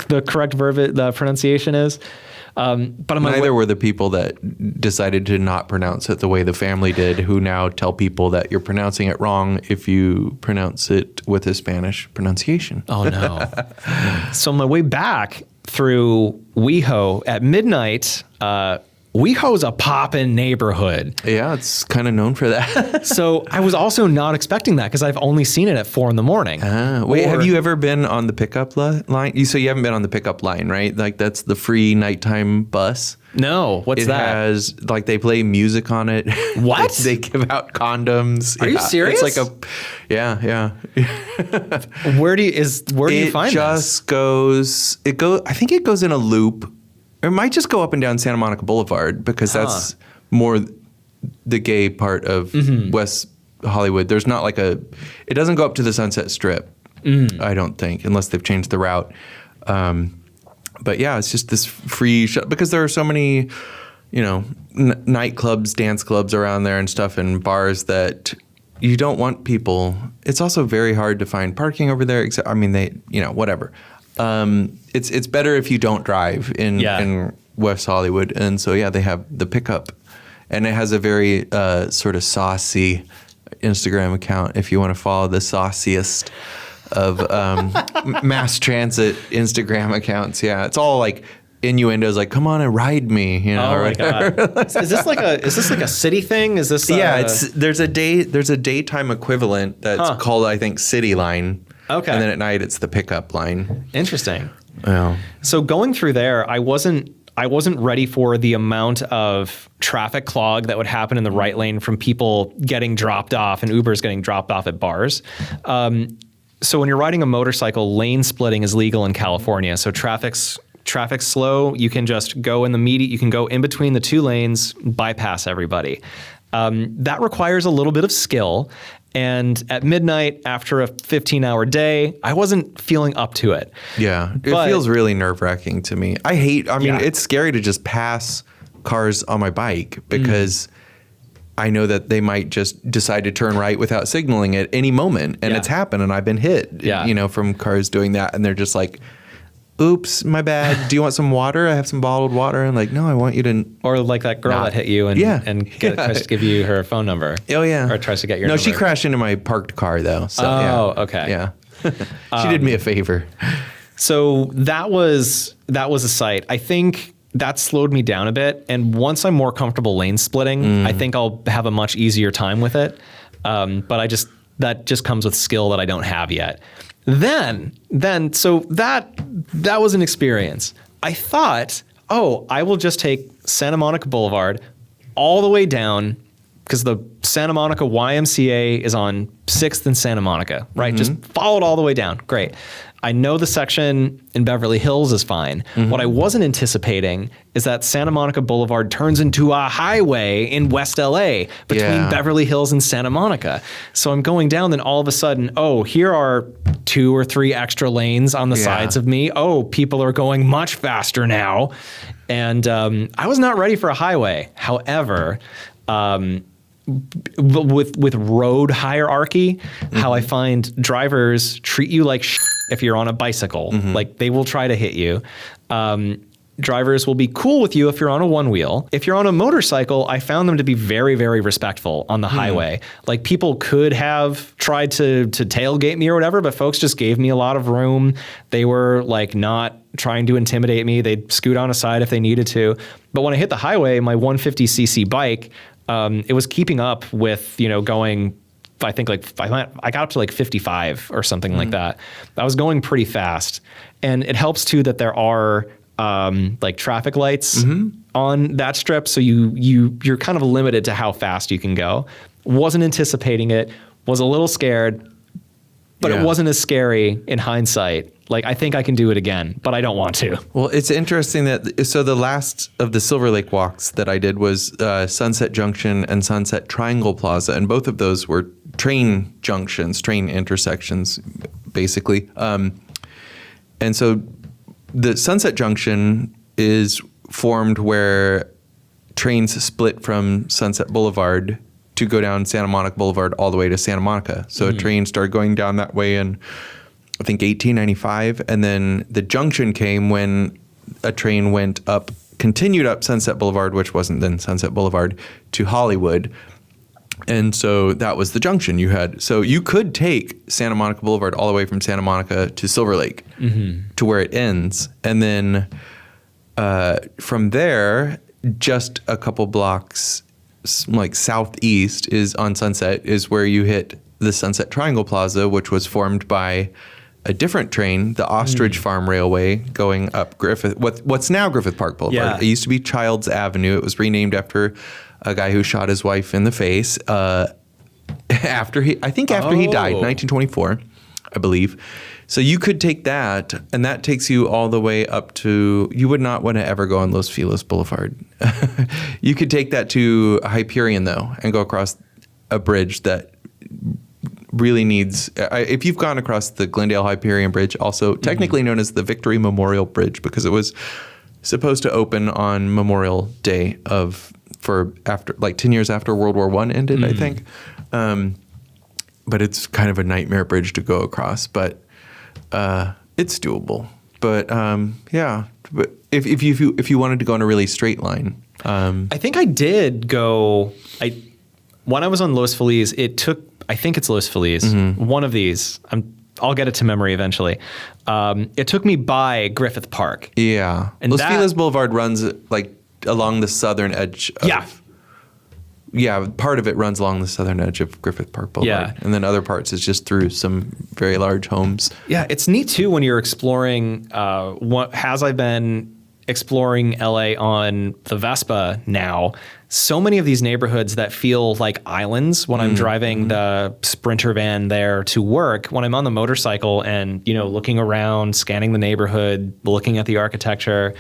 the pronunciation is. But neither were the people that decided to not pronounce it the way the family did, who now tell people that you're pronouncing it wrong if you pronounce it with a Spanish pronunciation. Oh no! So on my way back through WeHo at midnight, WeHo's a poppin' neighborhood. Yeah, it's kind of known for that. So I was also not expecting that because I've only seen it at 4 a.m. Wait, have you ever been on the pickup line? So you haven't been on the pickup line, right? Like that's the free nighttime bus. No, what's that? It has they play music on it. What? They give out condoms. Are you serious? It's like yeah. Where do you find this? I think it goes in a loop. It might just go up and down Santa Monica Boulevard because that's more the gay part of West Hollywood. There's not it doesn't go up to the Sunset Strip, I don't think, unless they've changed the route. But yeah, it's just this free because there are so many, nightclubs, dance clubs around there and stuff and bars that you don't want people. It's also very hard to find parking over there. Whatever. It's better if you don't drive in West Hollywood. And so, they have the pickup. And it has a very sort of saucy Instagram account if you want to follow the sauciest of mass transit Instagram accounts. Yeah, it's all like innuendos like "come on and ride me," Oh my god! Is this like a city thing? Is this? There's a daytime equivalent that's called, I think, City Line. Okay. And then at night it's the pickup line. Interesting. Yeah. So going through there, I wasn't ready for the amount of traffic clog that would happen in the right lane from people getting dropped off and Ubers getting dropped off at bars. So when you're riding a motorcycle, lane splitting is legal in California. So traffic's slow. You can just go you can go in between the two lanes, bypass everybody. That requires a little bit of skill. And at midnight, after a 15-hour day, I wasn't feeling up to it. Yeah, it feels really nerve-wracking to me. It's scary to just pass cars on my bike because I know that they might just decide to turn right without signaling at any moment. And it's happened, and I've been hit, from cars doing that. And they're just like, oops, my bad. Do you want some water? I have some bottled water. And like, no, I want you to. Or like that girl that hit you and tries to give you her phone number. Oh, yeah. Or tries to get your number. number. She crashed into my parked car, though. So, okay. Yeah. She did me a favor. So that was a sight. I think that slowed me down a bit. And once I'm more comfortable lane splitting, I think I'll have a much easier time with it. But that just comes with skill that I don't have yet. So that was an experience. I thought, I will just take Santa Monica Boulevard all the way down because the Santa Monica YMCA is on 6th and Santa Monica, right? Just follow it all the way down. Great. I know the section in Beverly Hills is fine. What I wasn't anticipating is that Santa Monica Boulevard turns into a highway in West LA between Beverly Hills and Santa Monica. So I'm going down, then all of a sudden, here are 2 or 3 extra lanes on the sides of me. People are going much faster now. And I was not ready for a highway. However, with road hierarchy, how I find drivers treat you like if you're on a bicycle. Like they will try to hit you. Drivers will be cool with you if you're on a one wheel. If you're on a motorcycle, I found them to be very, very respectful on the highway. Like people could have tried to tailgate me or whatever, but folks just gave me a lot of room. They were like not trying to intimidate me. They'd scoot on aside if they needed to. But when I hit the highway, my 150cc bike, it was keeping up with, going, I think I got up to 55 or something like that. I was going pretty fast. And it helps too that there are traffic lights on that strip. So you're kind of limited to how fast you can go. wasn't anticipating it, was a little scared, but it wasn't as scary in hindsight. Like, I think I can do it again, but I don't want to. Well, it's interesting that, so the last of the Silver Lake walks that I did was Sunset Junction and Sunset Triangle Plaza, and both of those were train junctions, train intersections, basically. And so the Sunset Junction is formed where trains split from Sunset Boulevard to go down Santa Monica Boulevard all the way to Santa Monica. So a train started going down that way in, I think, 1895. And then the junction came when a train went up, continued up Sunset Boulevard, which wasn't then Sunset Boulevard, to Hollywood. And so that was the junction you had. So you could take Santa Monica Boulevard all the way from Santa Monica to Silver Lake to where it ends. And then from there, just a couple blocks like southeast is on Sunset is where you hit the Sunset Triangle Plaza, which was formed by a different train, the Ostrich Farm Railway, going up Griffith, what's now Griffith Park Boulevard. Yeah. It used to be Childs Avenue. It was renamed after a guy who shot his wife in the face after he died, 1924, I believe. So you could take that, and that takes you all the way up to, you would not want to ever go on Los Feliz Boulevard. You could take that to Hyperion, though, and go across a bridge that really needs, if you've gone across the Glendale Hyperion Bridge, also technically known as the Victory Memorial Bridge, because it was supposed to open on Memorial Day for after, like 10 years after World War I ended, I think. But it's kind of a nightmare bridge to go across, but it's doable. But but if you wanted to go in a really straight line, I think I did go. When I was on Los Feliz, it took. I think it's Los Feliz. One of these. I'll get it to memory eventually. It took me by Griffith Park. Yeah, and Los Feliz Boulevard runs like along the southern edge. Yeah, part of it runs along the southern edge of Griffith Park Boulevard. Yeah. And then other parts is just through some very large homes. Yeah, it's neat too when you're exploring, I've been exploring LA on the Vespa now. So many of these neighborhoods that feel like islands when I'm driving the Sprinter van there to work, when I'm on the motorcycle and, looking around, scanning the neighborhood, looking at the architecture,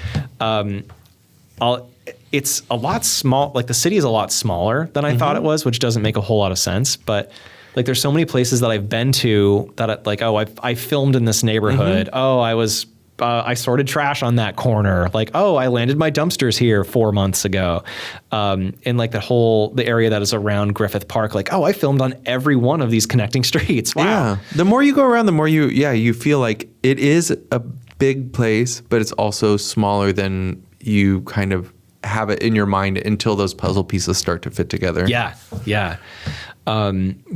it's a lot small. Like the city is a lot smaller than I thought it was, which doesn't make a whole lot of sense. But like, there's so many places that I've been to that I filmed in this neighborhood. Oh, I sorted trash on that corner. Like, oh, I landed my dumpsters here 4 months ago. And like the area that is around Griffith Park, like, oh, I filmed on every one of these connecting streets. Wow. Yeah. The more you go around, the more you feel like it is a big place, but it's also smaller than you kind of have it in your mind until those puzzle pieces start to fit together. Yeah.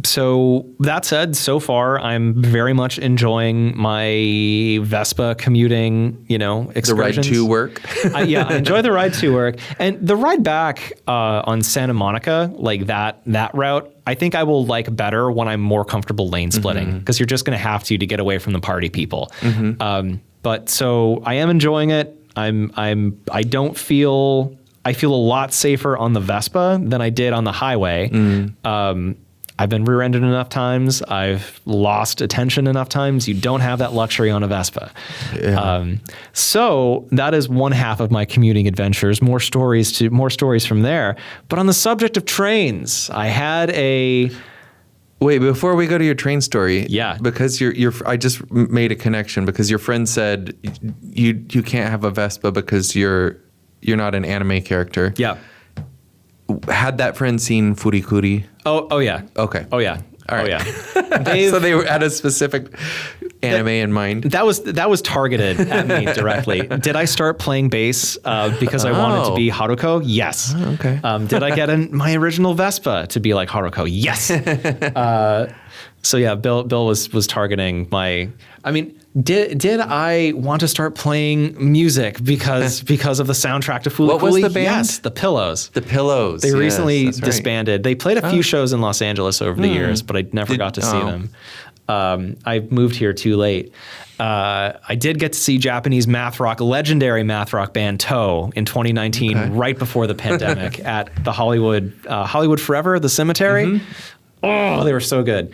So that said, so far I'm very much enjoying my Vespa commuting, excursions. The ride to work. I enjoy the ride to work, and the ride back on Santa Monica, like that route. I think I will like better when I'm more comfortable lane splitting, because you're just going to have to get away from the party people. But so I am enjoying it. I feel a lot safer on the Vespa than I did on the highway. I've been rear-ended enough times. I've lost attention enough times. You don't have that luxury on a Vespa. Yeah. So that is one half of my commuting adventures. More stories from there. But on the subject of trains, I had a... Wait, before we go to your train story, because I just made a connection because your friend said you can't have a Vespa because you're not an anime character. Yeah. Had that friend seen Furikuri? Oh yeah. Okay. Oh yeah. All right. Oh yeah. So they had a specific anime in mind. That was targeted at me directly. Did I start playing bass because I wanted to be Haruko? Yes. Oh, okay. Did I get my original Vespa to be like Haruko? Yes. So yeah, Bill was targeting my. I mean, did I want to start playing music because of the soundtrack to Fooly What was Cooly? the band? Yes, the Pillows. The Pillows. They recently that's right. disbanded. They played a few shows in Los Angeles over the years, but I never got to see them. I moved here too late. I did get to see Japanese legendary math rock band Toe in 2019, right before the pandemic at the Hollywood Forever, the cemetery. Oh, they were so good.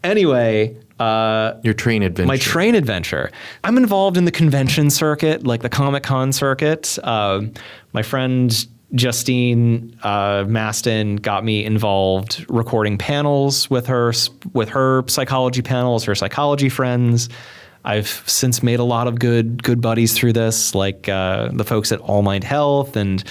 Anyway, your train adventure. My train adventure. I'm involved in the convention circuit, like the Comic-Con circuit. My friend Justine Maston got me involved recording panels with her psychology panels, her psychology friends. I've since made a lot of good buddies through this, like the folks at All Mind Health and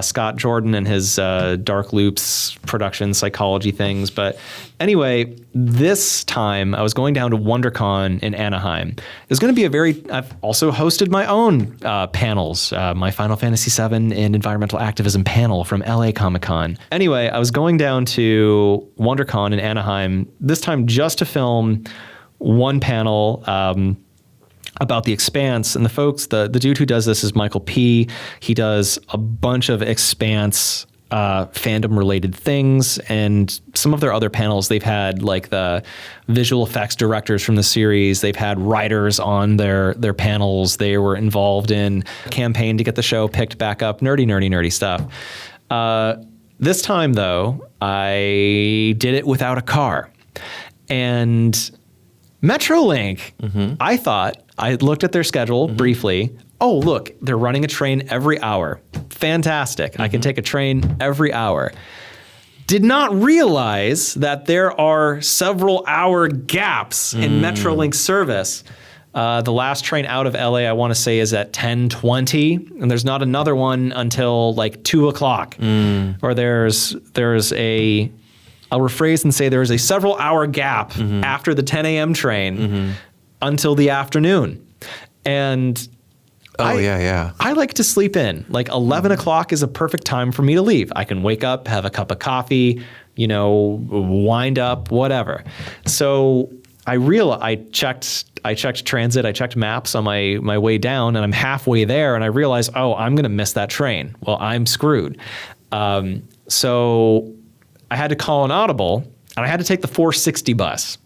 Scott Jordan and his Dark Loops production psychology things. But anyway, this time I was going down to WonderCon in Anaheim. It was going to be I've also hosted my own panels, my Final Fantasy VII and Environmental Activism panel from LA Comic-Con. Anyway, I was going down to WonderCon in Anaheim, this time just to film one panel about The Expanse. And the dude who does this is Michael P. He does a bunch of Expanse fandom related things, and some of their other panels, they've had like the visual effects directors from the series. They've had writers on their panels. They were involved in a campaign to get the show picked back up. Nerdy stuff. This time though, I did it without a car. And Metrolink, I looked at their schedule briefly. Oh, look, they're running a train every hour. Fantastic. I can take a train every hour. Did not realize that there are several hour gaps in Metrolink service. The last train out of LA, I want to say, is at 10:20, and there's not another one until like 2 o'clock. Or I'll rephrase and say there is a several hour gap after the 10 a.m. train until the afternoon. And I like to sleep in. Like 11 o'clock is a perfect time for me to leave. I can wake up, have a cup of coffee, wind up, whatever. So I checked transit, I checked maps on my way down, and I'm halfway there, and I realized, I'm going to miss that train. Well, I'm screwed. So I had to call an audible, and I had to take the 460 bus.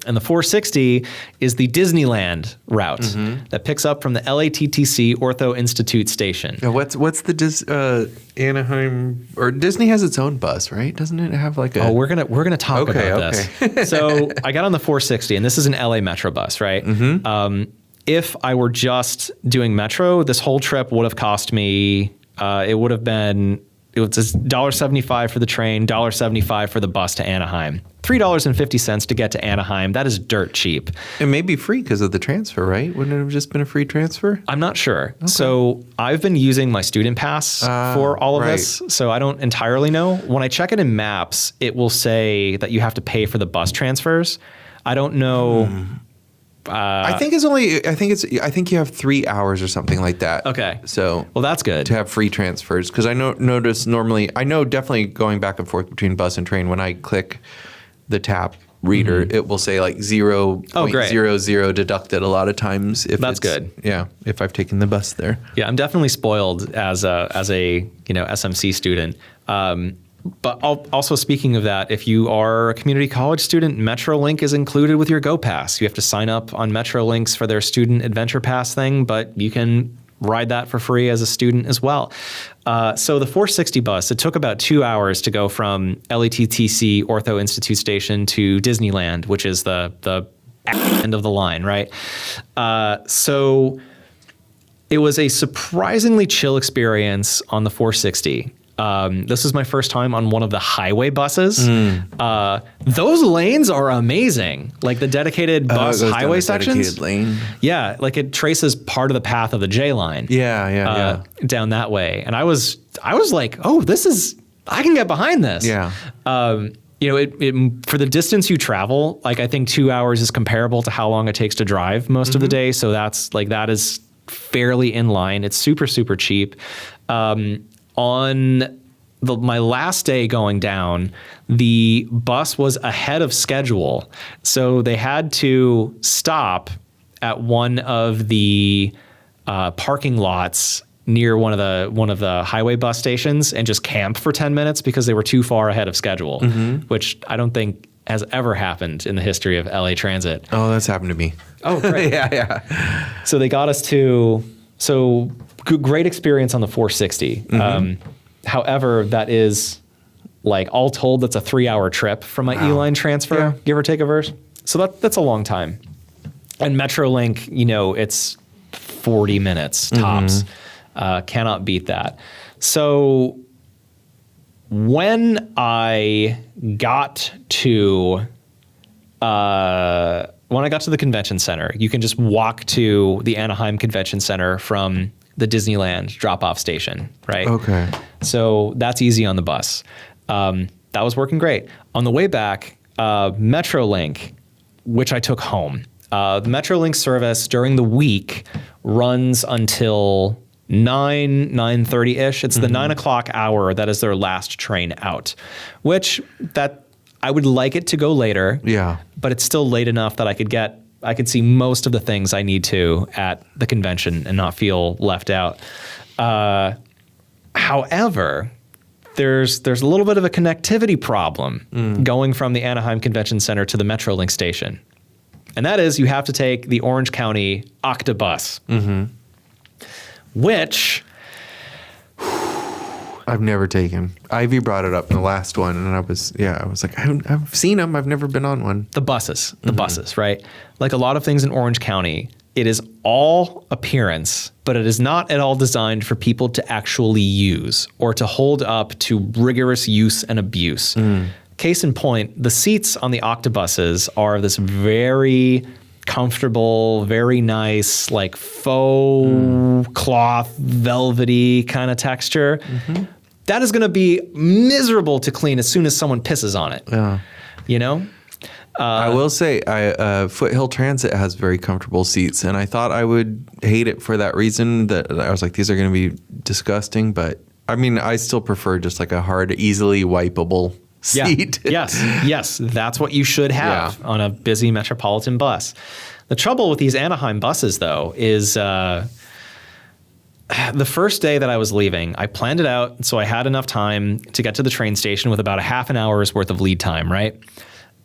And the 460 is the Disneyland route that picks up from the LATTC Ortho Institute station. Yeah, what's the Anaheim, or Disney has its own bus, right? Doesn't it have like a? Oh, we're gonna talk about this. So I got on the 460, and this is an LA Metro bus, right? If I were just doing Metro, this whole trip would have cost me. It was $1.75 for the train, $1.75 for the bus to Anaheim. $3.50 to get to Anaheim. That is dirt cheap. It may be free because of the transfer, right? Wouldn't it have just been a free transfer? I'm not sure. Okay. So I've been using my student pass for all of this, so I don't entirely know. When I check it in maps, it will say that you have to pay for the bus transfers. I don't know. I think you have 3 hours or something like that. Okay. So well, that's good to have free transfers, because I know definitely going back and forth between bus and train, when I click the tap reader, it will say like 0.00 deducted a lot of times. That's good. Yeah, if I've taken the bus there. Yeah, I'm definitely spoiled as a SMC student. But also, speaking of that, if you are a community college student, Metrolink is included with your Go Pass. You have to sign up on Metrolinks for their student adventure pass thing, but you can ride that for free as a student as well. So the 460 bus, it took about 2 hours to go from LATTC Ortho Institute Station to Disneyland, which is the end of the line, right? So it was a surprisingly chill experience on the 460. This is my first time on one of the highway buses. Those lanes are amazing. Like the dedicated bus highway sections. Dedicated lane. Yeah, like it traces part of the path of the J line. Yeah. Down that way, and I was like, I can get behind this. Yeah. It for the distance you travel, like I think 2 hours is comparable to how long it takes to drive most of the day. So that is fairly in line. It's super, super cheap. On my last day going down, the bus was ahead of schedule. So they had to stop at one of the parking lots near one of the highway bus stations and just camp for 10 minutes because they were too far ahead of schedule, which I don't think has ever happened in the history of LA Transit. Oh, that's happened to me. Oh, great. Yeah. So they got us to, great experience on the 460. However, that is like all told, that's a 3-hour trip from my E-line transfer, give or take a verse. So that's a long time. And Metrolink, it's 40 minutes tops. Cannot beat that. So when I got to the convention center, you can just walk to the Anaheim Convention Center from the Disneyland drop-off station, right? Okay. So that's easy on the bus. That was working great. On the way back, Metrolink, which I took home. The Metrolink service during the week runs until 9:30-ish. It's the 9 o'clock hour that is their last train out, which that I would like it to go later. Yeah. But it's still late enough that I could see most of the things I need to at the convention and not feel left out. However, there's a little bit of a connectivity problem going from the Anaheim Convention Center to the Metrolink station. And that is you have to take the Orange County Octobus, which I've never taken. Ivy brought it up in the last one, and I was like, I've seen them. I've never been on one. the buses, right? Like a lot of things in Orange County, it is all appearance, but it is not at all designed for people to actually use or to hold up to rigorous use and abuse. Case in point, the seats on the Octobuses are this very comfortable, very nice, like faux cloth, velvety kind of texture. That is going to be miserable to clean as soon as someone pisses on it. Yeah. I will say, Foothill Transit has very comfortable seats, and I thought I would hate it for that reason. That I was like, these are going to be disgusting, but I mean, I still prefer just like a hard, easily wipeable seat. Yes, that's what you should have on a busy metropolitan bus. The trouble with these Anaheim buses, though, is the first day that I was leaving, I planned it out so I had enough time to get to the train station with about a half an hour's worth of lead time, right?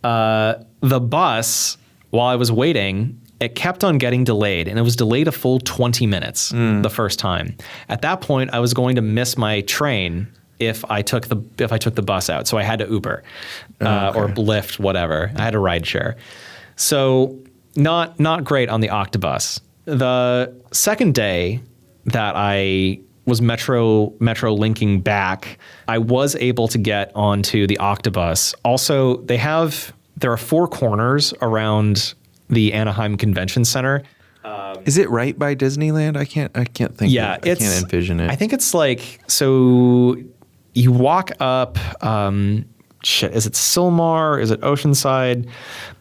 The bus, while I was waiting, it kept on getting delayed, and it was delayed a full 20 minutes the first time. At that point, I was going to miss my train if I took the bus out. So I had to Uber or Lyft, whatever. I had a ride share. So not great on the Octobus. The second day that I was Metro linking back, I was able to get onto the Octobus. Also, there are 4 corners around the Anaheim Convention Center. Is it right by Disneyland? I can't think. Yeah, I can't envision it. I think it's like, so you walk up. Is it Silmar? Is it Oceanside?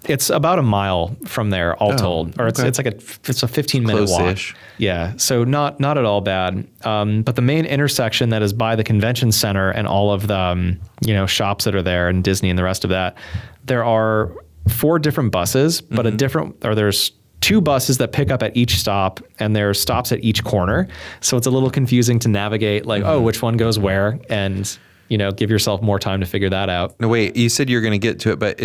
It's about a mile from there, all told, or it's a 15-minute walk. Close-ish. Yeah, so not at all bad. But the main intersection that is by the convention center and all of the shops that are there and Disney and the rest of that, there are 4 different buses, but there's 2 buses that pick up at each stop, and there are stops at each corner. So it's a little confusing to navigate, like, which one goes where, and give yourself more time to figure that out. No, wait, you said you're going to get to it, but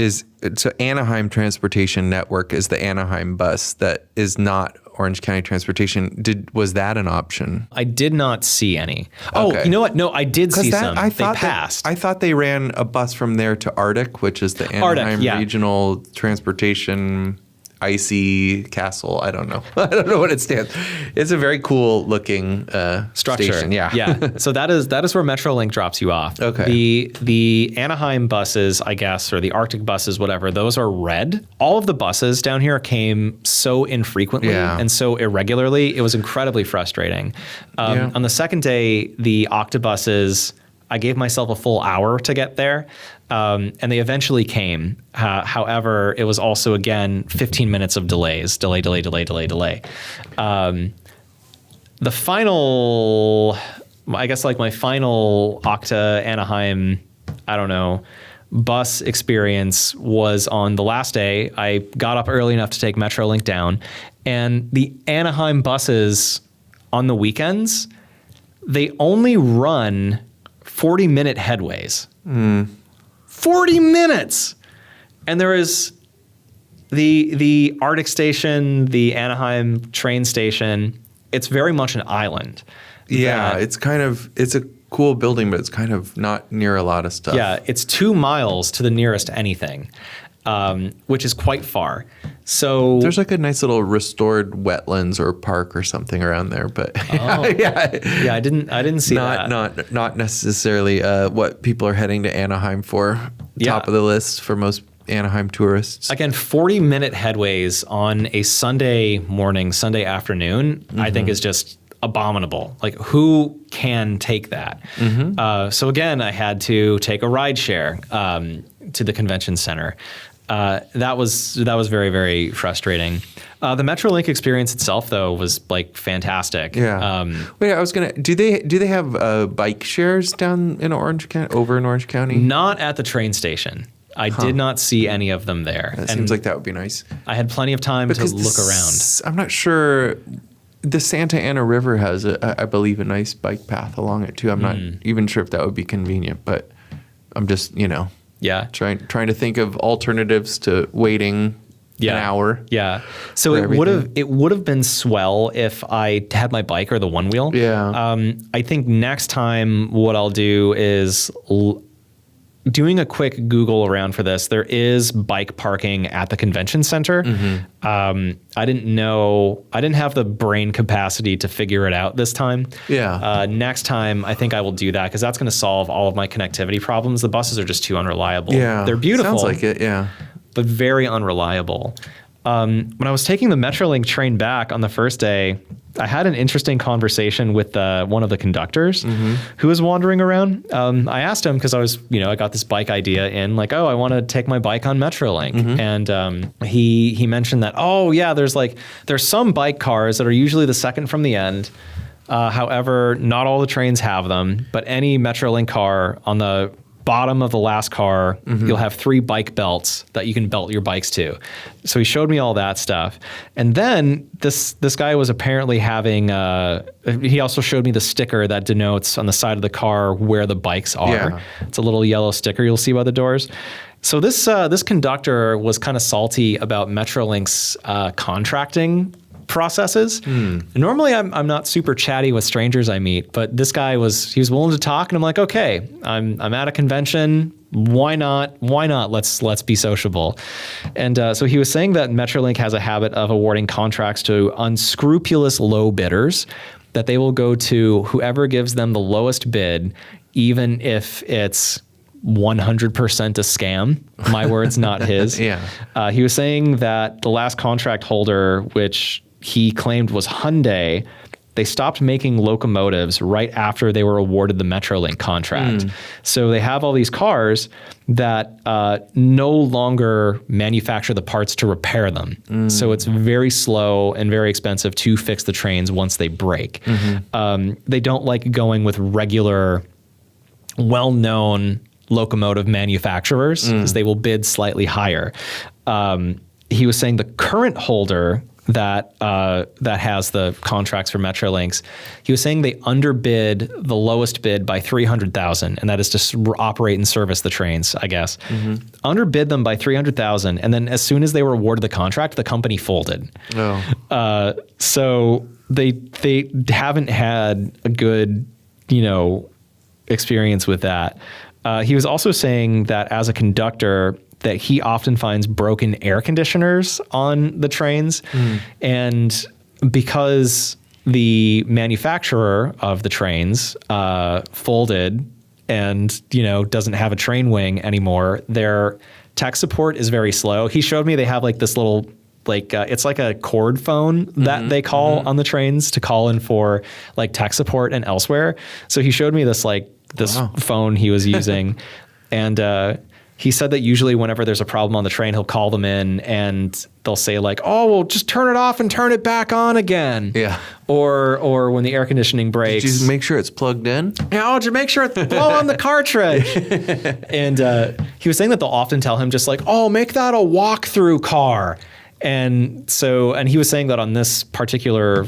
so Anaheim Transportation Network is the Anaheim bus that is not Orange County Transportation. Was that an option? I did not see any. Oh, you know what? No, I did see some. They passed. I thought they ran a bus from there to Arctic, which is the Anaheim Regional Transportation Icy Castle. I don't know. I don't know what it stands. It's a very cool looking structure. Station. Yeah. So that is where Metrolink drops you off. Okay. The Anaheim buses, I guess, or the Arctic buses, whatever, those are red. All of the buses down here came so infrequently and so irregularly. It was incredibly frustrating. On the second day, the Octobuses, I gave myself a full hour to get there. And they eventually came. However, it was also, again, 15 minutes of delays. Delay. The final, I guess, like my final Octa Anaheim, bus experience was on the last day. I got up early enough to take Metrolink down. And the Anaheim buses on the weekends, they only run 40-minute headways. 40 minutes. And there is the Arctic station, the Anaheim train station. It's very much an island. Yeah, it's a cool building, but it's kind of not near a lot of stuff. Yeah, it's 2 miles to the nearest anything, which is quite far. So there's like a nice little restored wetlands or park or something around there, but yeah, I didn't see that. Not necessarily what people are heading to Anaheim for. Top of the list for most Anaheim tourists. Again, 40-minute headways on a Sunday morning, Sunday afternoon, I think is just abominable. Like, who can take that? So again, I had to take a ride share to the convention center. That was very, very frustrating. The Metrolink experience itself, though, was like fantastic. Yeah. Wait, I was gonna. Do they have bike shares down in Orange County? Over in Orange County? Not at the train station. I did not see any of them there. That seems like that would be nice. I had plenty of time to look around. I'm not sure. The Santa Ana River has, I believe, a nice bike path along it too. I'm not even sure if that would be convenient, but I'm just, trying to think of alternatives to waiting an hour. Yeah. So it would have been swell if I had my bike or the one wheel. Yeah. I think next time what I'll do is doing a quick Google around for this. There is bike parking at the convention center. I didn't have the brain capacity to figure it out this time. Yeah. Next time, I think I will do that because that's going to solve all of my connectivity problems. The buses are just too unreliable. Yeah. They're beautiful. Sounds like it, yeah. But very unreliable. When I was taking the Metrolink train back on the first day, I had an interesting conversation with one of the conductors who was wandering around. I asked him because I got this bike idea in, like, I want to take my bike on Metrolink. And he mentioned that, there's some bike cars that are usually the second from the end. However, not all the trains have them, but any Metrolink car on the bottom of the last car, you'll have 3 bike belts that you can belt your bikes to. So he showed me all that stuff. And then this guy was apparently having, he also showed me the sticker that denotes on the side of the car where the bikes are. Yeah. It's a little yellow sticker you'll see by the doors. So this conductor was kind of salty about Metrolink's contracting processes. Normally I'm not super chatty with strangers I meet, but this guy was willing to talk, and I'm like, okay, I'm at a convention. Why not? Let's be sociable. And so he was saying that Metrolink has a habit of awarding contracts to unscrupulous low bidders, that they will go to whoever gives them the lowest bid, even if it's 100% a scam. My words, not his. Yeah. He was saying that the last contract holder, which he claimed was Hyundai, they stopped making locomotives right after they were awarded the Metrolink contract. So they have all these cars that no longer manufacture the parts to repair them. So it's very slow and very expensive to fix the trains once they break. They don't like going with regular, well-known locomotive manufacturers because they will bid slightly higher. He was saying the current holder that has the contracts for Metrolinks, he was saying they underbid the lowest bid by $300,000, and that is to operate and service the trains, I guess. Underbid them by $300,000, and then as soon as they were awarded the contract, the company folded. So they haven't had a good, experience with that. He was also saying that as a conductor, that he often finds broken air conditioners on the trains. And because the manufacturer of the trains folded and, doesn't have a train wing anymore, their tech support is very slow. He showed me they have like this little, it's like a cord phone that they call on the trains to call in for like tech support and elsewhere. So he showed me this phone he was using. And he said that usually whenever there's a problem on the train, he'll call them in and they'll say like, just turn it off and turn it back on again. Yeah. Or when the air conditioning breaks. Did you make sure it's plugged in? Yeah, did you make sure it's blow on the cartridge? And he was saying that they'll often tell him just like, make that a walk-through car. And he was saying that on this particular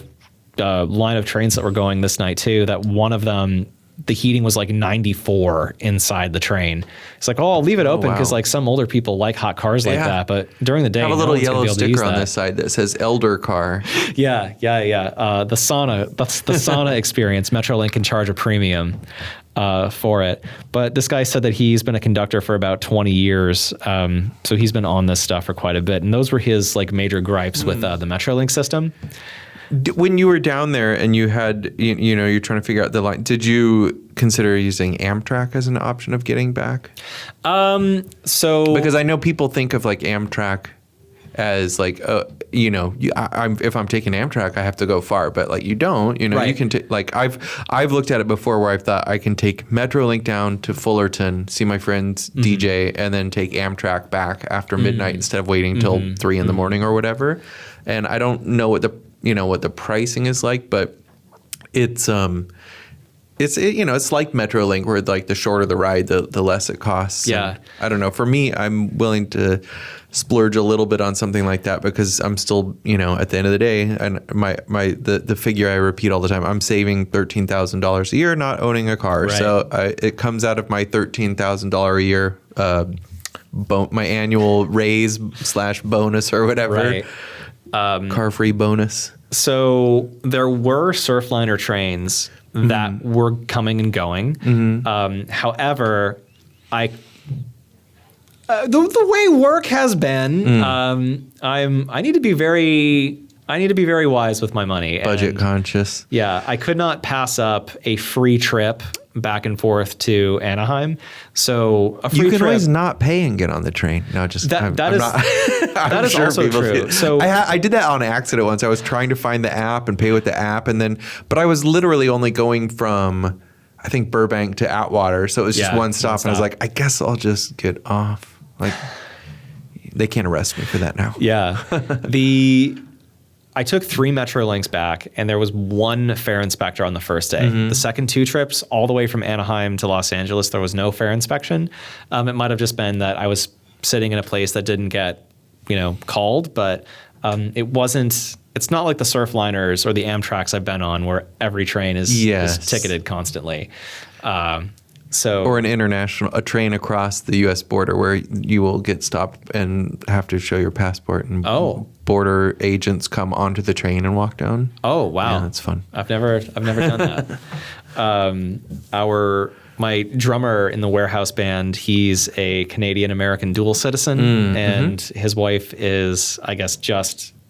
line of trains that were going this night too, that one of them, the heating was like 94 inside the train. It's like, oh, I'll leave it open because like some older people like hot cars like that. But during the day, have a little yellow sticker on this side that says elder car. Yeah. The sauna, that's the sauna experience. Metrolink can charge a premium for it. But this guy said that he's been a conductor for about 20 years. So he's been on this stuff for quite a bit. And those were his like major gripes with the Metrolink system. When you were down there and you had, you know, you're trying to figure out the line, did you consider using Amtrak as an option of getting back? Because I know people think of like Amtrak as like, you know, if I'm taking Amtrak, I have to go far, but like you don't, you know, right. You can like I've looked at it before where I've thought I can take Metrolink down to Fullerton, see my friends DJ, and then take Amtrak back after midnight instead of waiting till 3 in the morning or whatever. And I don't know what the pricing is like, but it's like Metrolink where like the shorter the ride, the less it costs. Yeah. And I don't know. For me, I'm willing to splurge a little bit on something like that because I'm still, you know, at the end of the day, and the figure I repeat all the time, I'm saving $13,000 a year not owning a car. Right. So it comes out of my $13,000 a year, my annual raise / bonus or whatever. Right. Car-free bonus. So there were Surfliner trains that were coming and going. However, the way work has been, I need to be very wise with my money. Budget conscious. Yeah, I could not pass up a free trip back and forth to Anaheim. So a free you can trip, always not pay and get on the train. No, just that is sure also true. So I did that on accident once. I was trying to find the app and pay with the app, but I was literally only going from, I think, Burbank to Atwater, so it was just one stop. And I was like, I guess I'll just get off. Like, they can't arrest me for that now. Yeah, I took 3 Metrolinks back, and there was 1 fare inspector on the first day. The second 2 trips, all the way from Anaheim to Los Angeles, there was no fare inspection. It might have just been that I was sitting in a place that didn't get, called, but it wasn't. It's not like the Surfliners or the Amtraks I've been on, where every train is ticketed constantly. Or a train across the U.S. border where you will get stopped and have to show your passport, and border agents come onto the train and walk down. Oh, wow. Yeah, that's fun. I've never done that. My drummer in the Warehouse band, he's a Canadian-American dual citizen, and his wife is, I guess,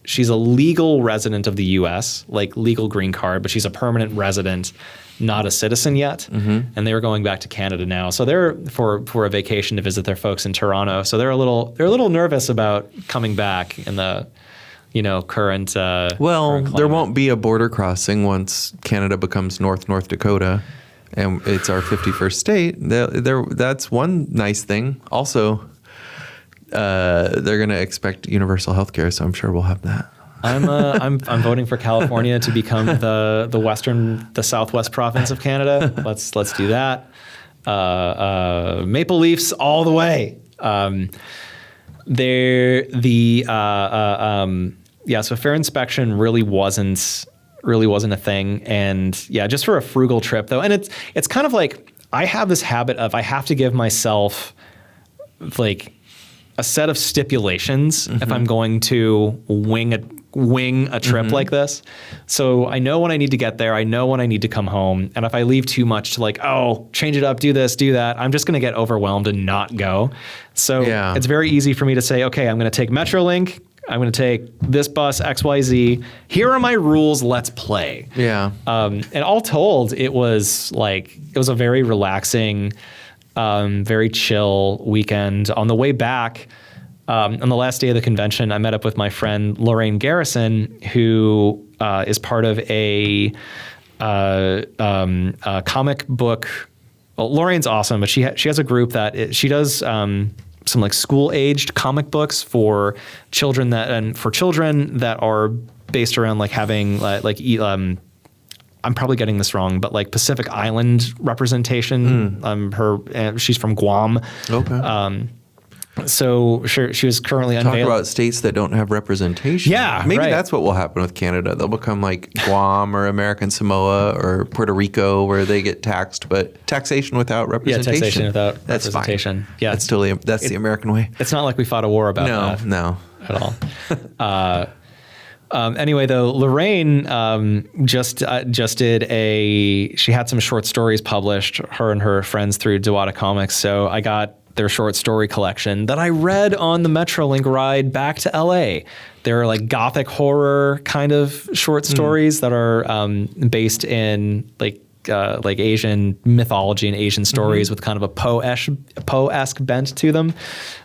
she's a legal resident of the U.S., like legal green card, but she's a permanent resident, not a citizen yet. And they were going back to Canada now. So they're for a vacation to visit their folks in Toronto. So they're a little nervous about coming back in the, current current there won't be a border crossing once Canada becomes North Dakota, and it's our 51st state. That's one nice thing. Also, they're going to expect universal health care, so I'm sure we'll have that. I'm voting for California to become the southwest province of Canada. Let's do that. Maple Leafs all the way. So fare inspection really wasn't a thing, and just for a frugal trip though. And it's kind of like I have this habit of I have to give myself like a set of stipulations if I'm going to wing a trip like this. So I know when I need to get there. I know when I need to come home. And if I leave too much to change it up, do this, do that, I'm just going to get overwhelmed and not go. So it's very easy for me to say, okay, I'm going to take Metrolink. I'm going to take this bus, XYZ. Here are my rules. Let's play. Yeah. And all told, it was a very relaxing, very chill weekend. On the way back, on the last day of the convention, I met up with my friend Lorraine Garrison, who is part of a comic book. Well, Lorraine's awesome, but she has a group that she does some school-aged comic books for children that are based around having I'm probably getting this wrong, but Pacific Island representation. She's from Guam. Okay. So sure, she was currently Talk unveiling. about states that don't have representation. Yeah, maybe right. that's what will happen with Canada. They'll become like Guam or American Samoa or Puerto Rico, where they get taxed, but taxation without representation. Taxation without that's representation. Fine. Yeah, that's the American way. It's not like we fought a war about that. No. At all. Anyway, though, Lorraine just did she had some short stories published, her and her friends through Atwater Comics. So I got their short story collection that I read on the Metrolink ride back to LA. They're like gothic horror kind of short stories that are based in like Asian mythology and Asian stories with kind of a Poe-esque bent to them.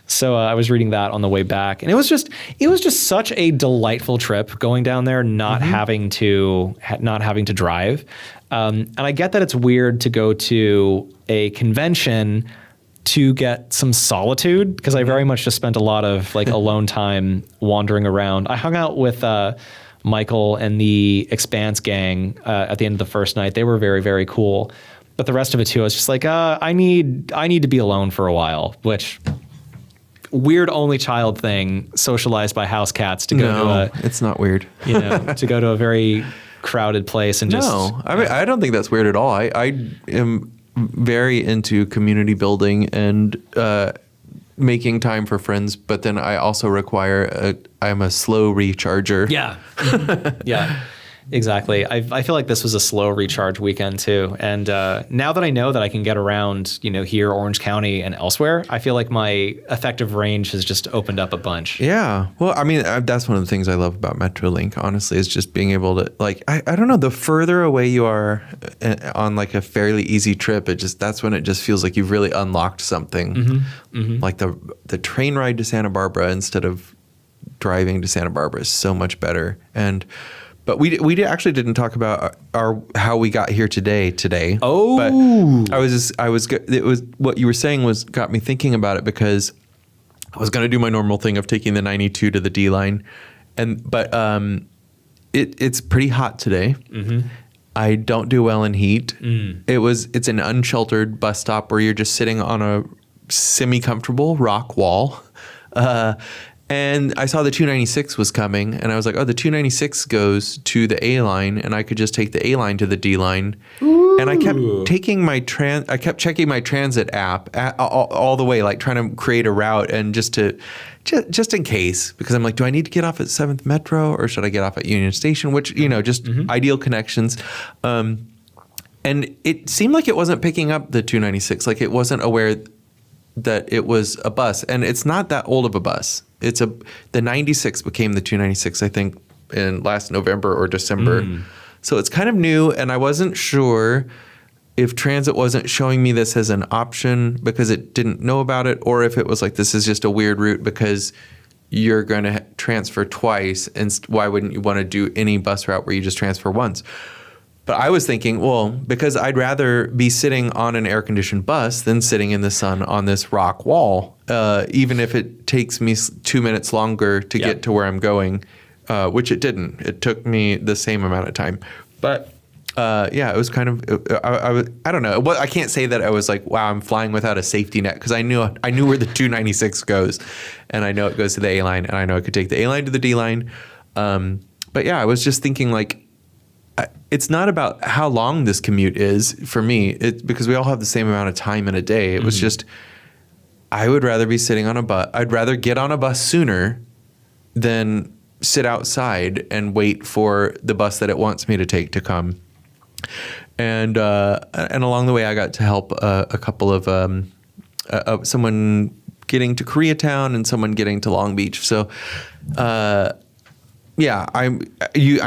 So I was reading that on the way back, and it was just such a delightful trip going down there, not having to drive. And I get that it's weird to go to a convention to get some solitude, because I very much just spent a lot of like alone time wandering around. I hung out with Michael and the Expanse gang at the end of the first night. They were very, very cool. But the rest of it too, I was just like, I need to be alone for a while, which weird only child thing, socialized by house cats to go to it's not weird. To go to a very crowded place and just. No, I mean, I don't think that's weird at all. I am very into community building and making time for friends, but then I also I'm a slow recharger. Yeah. Yeah, exactly. I feel like this was a slow recharge weekend too. And now that I know that I can get around, here, Orange County and elsewhere, I feel like my effective range has just opened up a bunch. Yeah. Well, I mean, that's one of the things I love about Metrolink, honestly, is just being able to, like, I don't know, the further away you are on like a fairly easy trip, that's when it just feels like you've really unlocked something. Like the train ride to Santa Barbara instead of driving to Santa Barbara is so much better. But we actually didn't talk about how we got here today. Oh, but it was what you were saying got me thinking about it, because I was going to do my normal thing of taking the 92 to the D line, but it's pretty hot today. I don't do well in heat. It's an unsheltered bus stop where you're just sitting on a semi-comfortable rock wall. And I saw the 296 was coming, and I was like, oh, the 296 goes to the A line, and I could just take the A line to the D line. Ooh. And I kept taking I kept checking my transit app all the way, like trying to create a route, and just in case, because I'm like, do I need to get off at 7th Metro, or should I get off at Union Station? Which, just ideal connections. And it seemed like it wasn't picking up the 296, like it wasn't aware that it was a bus, and it's not that old of a bus. The 96 became the 296, I think, in last November or December. So it's kind of new, and I wasn't sure if transit wasn't showing me this as an option because it didn't know about it, or if it was like, this is just a weird route because you're going to transfer twice, and why wouldn't you want to do any bus route where you just transfer once? But I was thinking, well, because I'd rather be sitting on an air-conditioned bus than sitting in the sun on this rock wall, even if it takes me 2 minutes longer to get to where I'm going, which it didn't. It took me the same amount of time. But it was kind of, I don't know. I can't say that I was like, wow, I'm flying without a safety net, because I knew where the 296 goes, and I know it goes to the A line, and I know I could take the A line to the D line. But yeah, I was just thinking, like, it's not about how long this commute is for me. It's because we all have the same amount of time in a day. It was just, I would rather be sitting on a bus. I'd rather get on a bus sooner than sit outside and wait for the bus that it wants me to take to come. And along the way, I got to help a couple of someone getting to Koreatown and someone getting to Long Beach. So. Yeah, I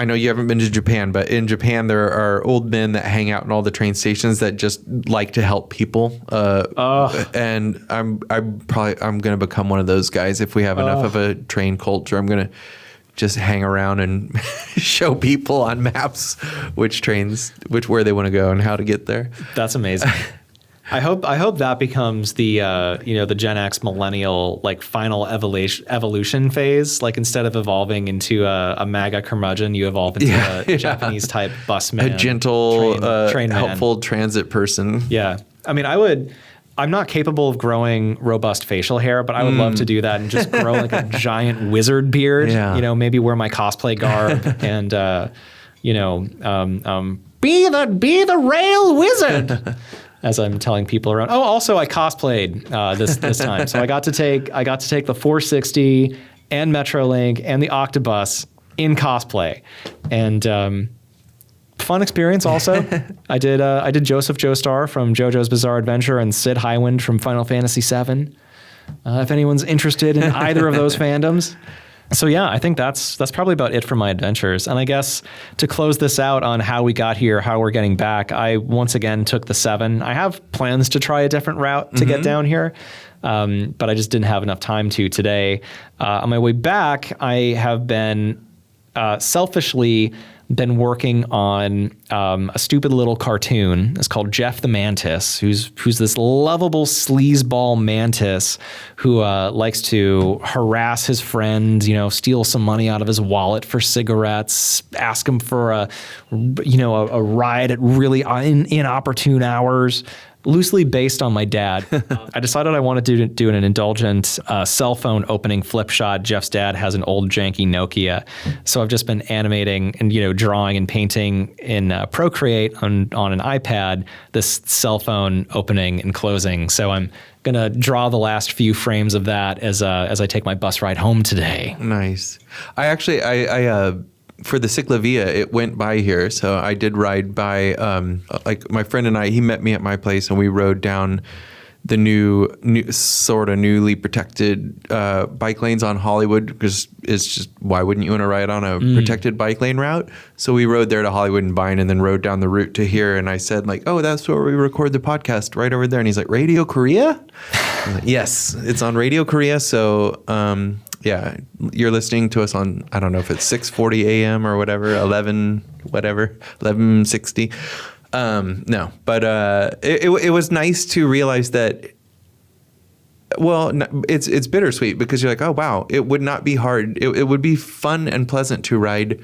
know you haven't been to Japan, but in Japan there are old men that hang out in all the train stations that just like to help people. And I'm going to become one of those guys if we have enough of a train culture. I'm going to just hang around and show people on maps where they want to go and how to get there. That's amazing. I hope that becomes the the Gen X millennial like final evolution phase. Like, instead of evolving into a MAGA curmudgeon, you evolve into a Japanese type busman, a gentle, train helpful transit person. Yeah, I mean, I would I'm not capable of growing robust facial hair, but I would love to do that and just grow like a giant wizard beard. Yeah. You know, maybe wear my cosplay garb and be the rail wizard. As I'm telling people around. Oh, also I cosplayed this time, so I got to take the 460 and Metrolink and the Octobus in cosplay, and fun experience. Also, I did Joseph Joestar from JoJo's Bizarre Adventure and Sid Highwind from Final Fantasy VII. If anyone's interested in either of those fandoms. So yeah, I think that's probably about it for my adventures. And I guess to close this out on how we got here, how we're getting back, I once again took the 7. I have plans to try a different route to get down here, but I just didn't have enough time to today. On my way back, I have been selfishly been working on a stupid little cartoon. It's called Jeff the Mantis, who's this lovable sleazeball mantis who likes to harass his friend, steal some money out of his wallet for cigarettes, ask him for a ride at really inopportune hours. Loosely based on my dad. I decided I wanted to do an indulgent cell phone opening flip shot. Jeff's dad has an old janky Nokia. So I've just been animating and, drawing and painting in Procreate on an iPad, this cell phone opening and closing. So I'm going to draw the last few frames of that as I take my bus ride home today. Nice. I for the Ciclavia, it went by here. So I did ride by, like my friend and I, he met me at my place and we rode down the newly protected bike lanes on Hollywood, because it's just, why wouldn't you want to ride on a protected bike lane route? So we rode there to Hollywood and Vine and then rode down the route to here. And I said like, oh, that's where we record the podcast, right over there. And he's like, Radio Korea? I'm like, yes, it's on Radio Korea. So, yeah, you're listening to us on, I don't know if it's 6:40 a.m. or whatever, 11:60. No, but it was nice to realize that. Well, it's bittersweet because you're like, oh wow, it would not be hard. It would be fun and pleasant to ride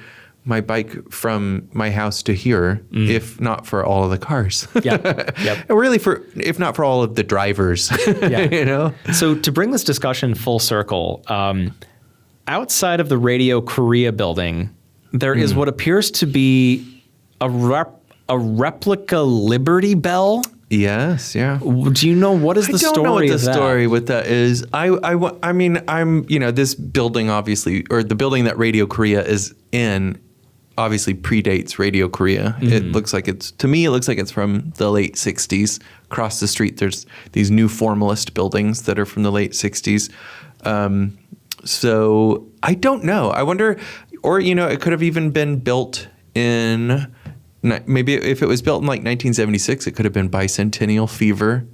my bike from my house to here, if not for all of the cars. Yep. And really, if not for all of the drivers. Yeah. So to bring this discussion full circle, outside of the Radio Korea building, there is what appears to be a replica Liberty Bell. Yes, yeah. Do you know what is the story? I don't know what the story with that is. I mean, this building obviously, or the building that Radio Korea is in, obviously predates Radio Korea. It looks like it's from the late 60s. Across the street, there's these new formalist buildings that are from the late 60s. So I don't know. I wonder, or, it could have even been built in, maybe if it was built in like 1976, it could have been bicentennial fever,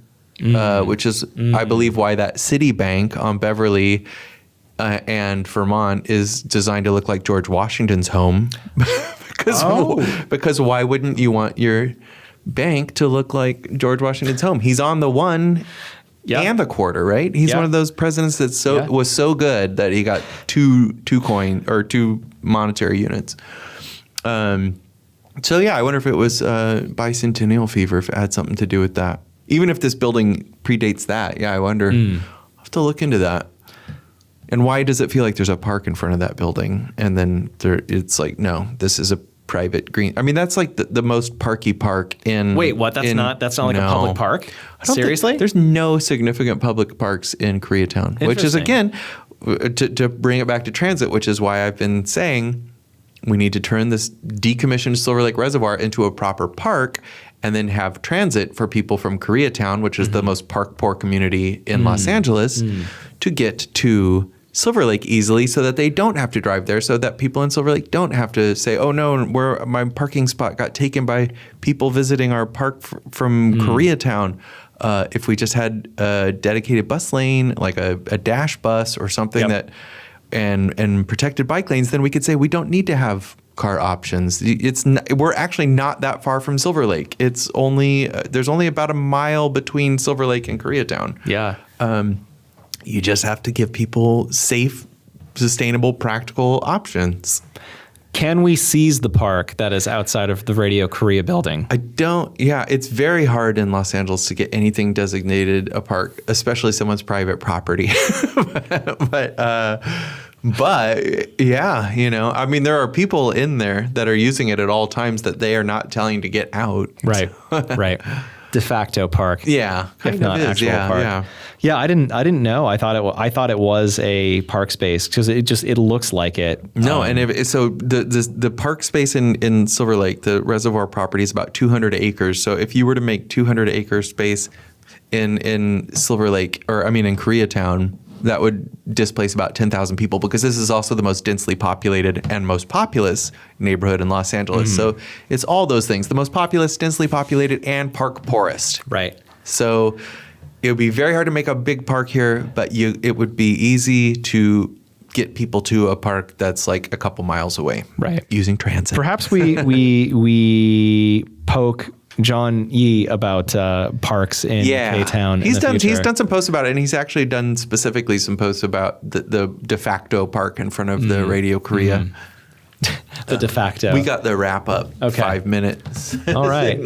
which is, I believe, why that Citibank on Beverly and Vermont is designed to look like George Washington's home. Because why wouldn't you want your bank to look like George Washington's home? He's on the one and the quarter, right? He's one of those presidents that was so good that he got two monetary units. So yeah, I wonder if it was bicentennial fever, if it had something to do with that. Even if this building predates that, I wonder. I'll have to look into that. And why does it feel like there's a park in front of that building? And then it's like, no, this is a private green. I mean, that's like the most parky park in. Wait, what? That's not like a public park? Seriously? There's no significant public parks in Koreatown, which is, again, to bring it back to transit, which is why I've been saying we need to turn this decommissioned Silver Lake Reservoir into a proper park and then have transit for people from Koreatown, which is the most park-poor community in Los Angeles, to get to Silver Lake easily so that they don't have to drive there, so that people in Silver Lake don't have to say, oh no, my parking spot got taken by people visiting our park from Koreatown. If we just had a dedicated bus lane, like a dash bus or something that, and protected bike lanes, then we could say we don't need to have car options. We're actually not that far from Silver Lake. It's only there's only about a mile between Silver Lake and Koreatown. Yeah. You just have to give people safe, sustainable, practical options. Can we seize the park that is outside of the Radio Korea building? It's very hard in Los Angeles to get anything designated a park, especially someone's private property. But yeah, I mean, there are people in there that are using it at all times that they are not telling to get out. Right, right. De facto park. Yeah, if not actual park. Yeah, I didn't know. I thought it was a park space because it looks like it. No, so the park space in Silver Lake, the reservoir property is about 200 acres. So if you were to make 200 acre space in Silver Lake, in Koreatown, that would displace about 10,000 people because this is also the most densely populated and most populous neighborhood in Los Angeles. So it's all those things, the most populous, densely populated, and park poorest. Right. So it would be very hard to make a big park here, but it would be easy to get people to a park that's like a couple miles away. Right. Using transit. Perhaps we poke John Yee about parks in K-Town. He's done some posts about it, and he's actually done specifically some posts about the de facto park in front of the Radio Korea. The de facto. We got the wrap up. Okay. 5 minutes. All right.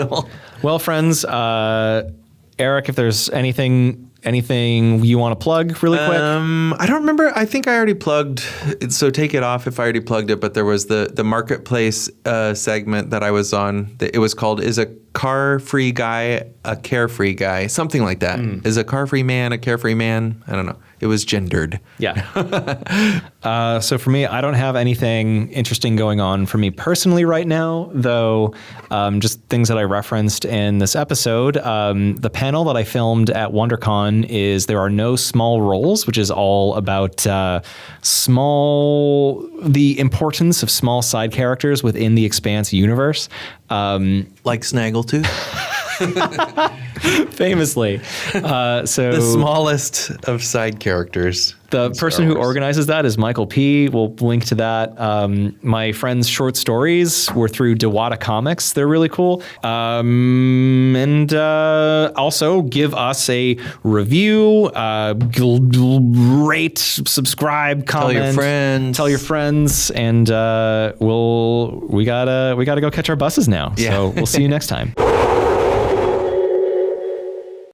Well, friends, Eric, if there's anything you want to plug really quick? I don't remember. I think I already plugged, so take it off if I already plugged it, but there was the marketplace segment that I was on. It was called Is a Car-Free Guy a Carefree Guy? Something like that. Is a car-free man a carefree man? I don't know. It was gendered. Yeah. So for me, I don't have anything interesting going on for me personally right now, though just things that I referenced in this episode. The panel that I filmed at WonderCon is There Are No Small Roles, which is all about the importance of small side characters within the Expanse universe. Like Snaggletooth? Famously. The smallest of side characters. The person who organizes that is Michael P. We'll link to that. My friend's short stories were through Atwater Comics. They're really cool. And also give us a review, rate, subscribe, comment. Tell your friends. And we gotta go catch our buses now. Yeah. So we'll see you next time.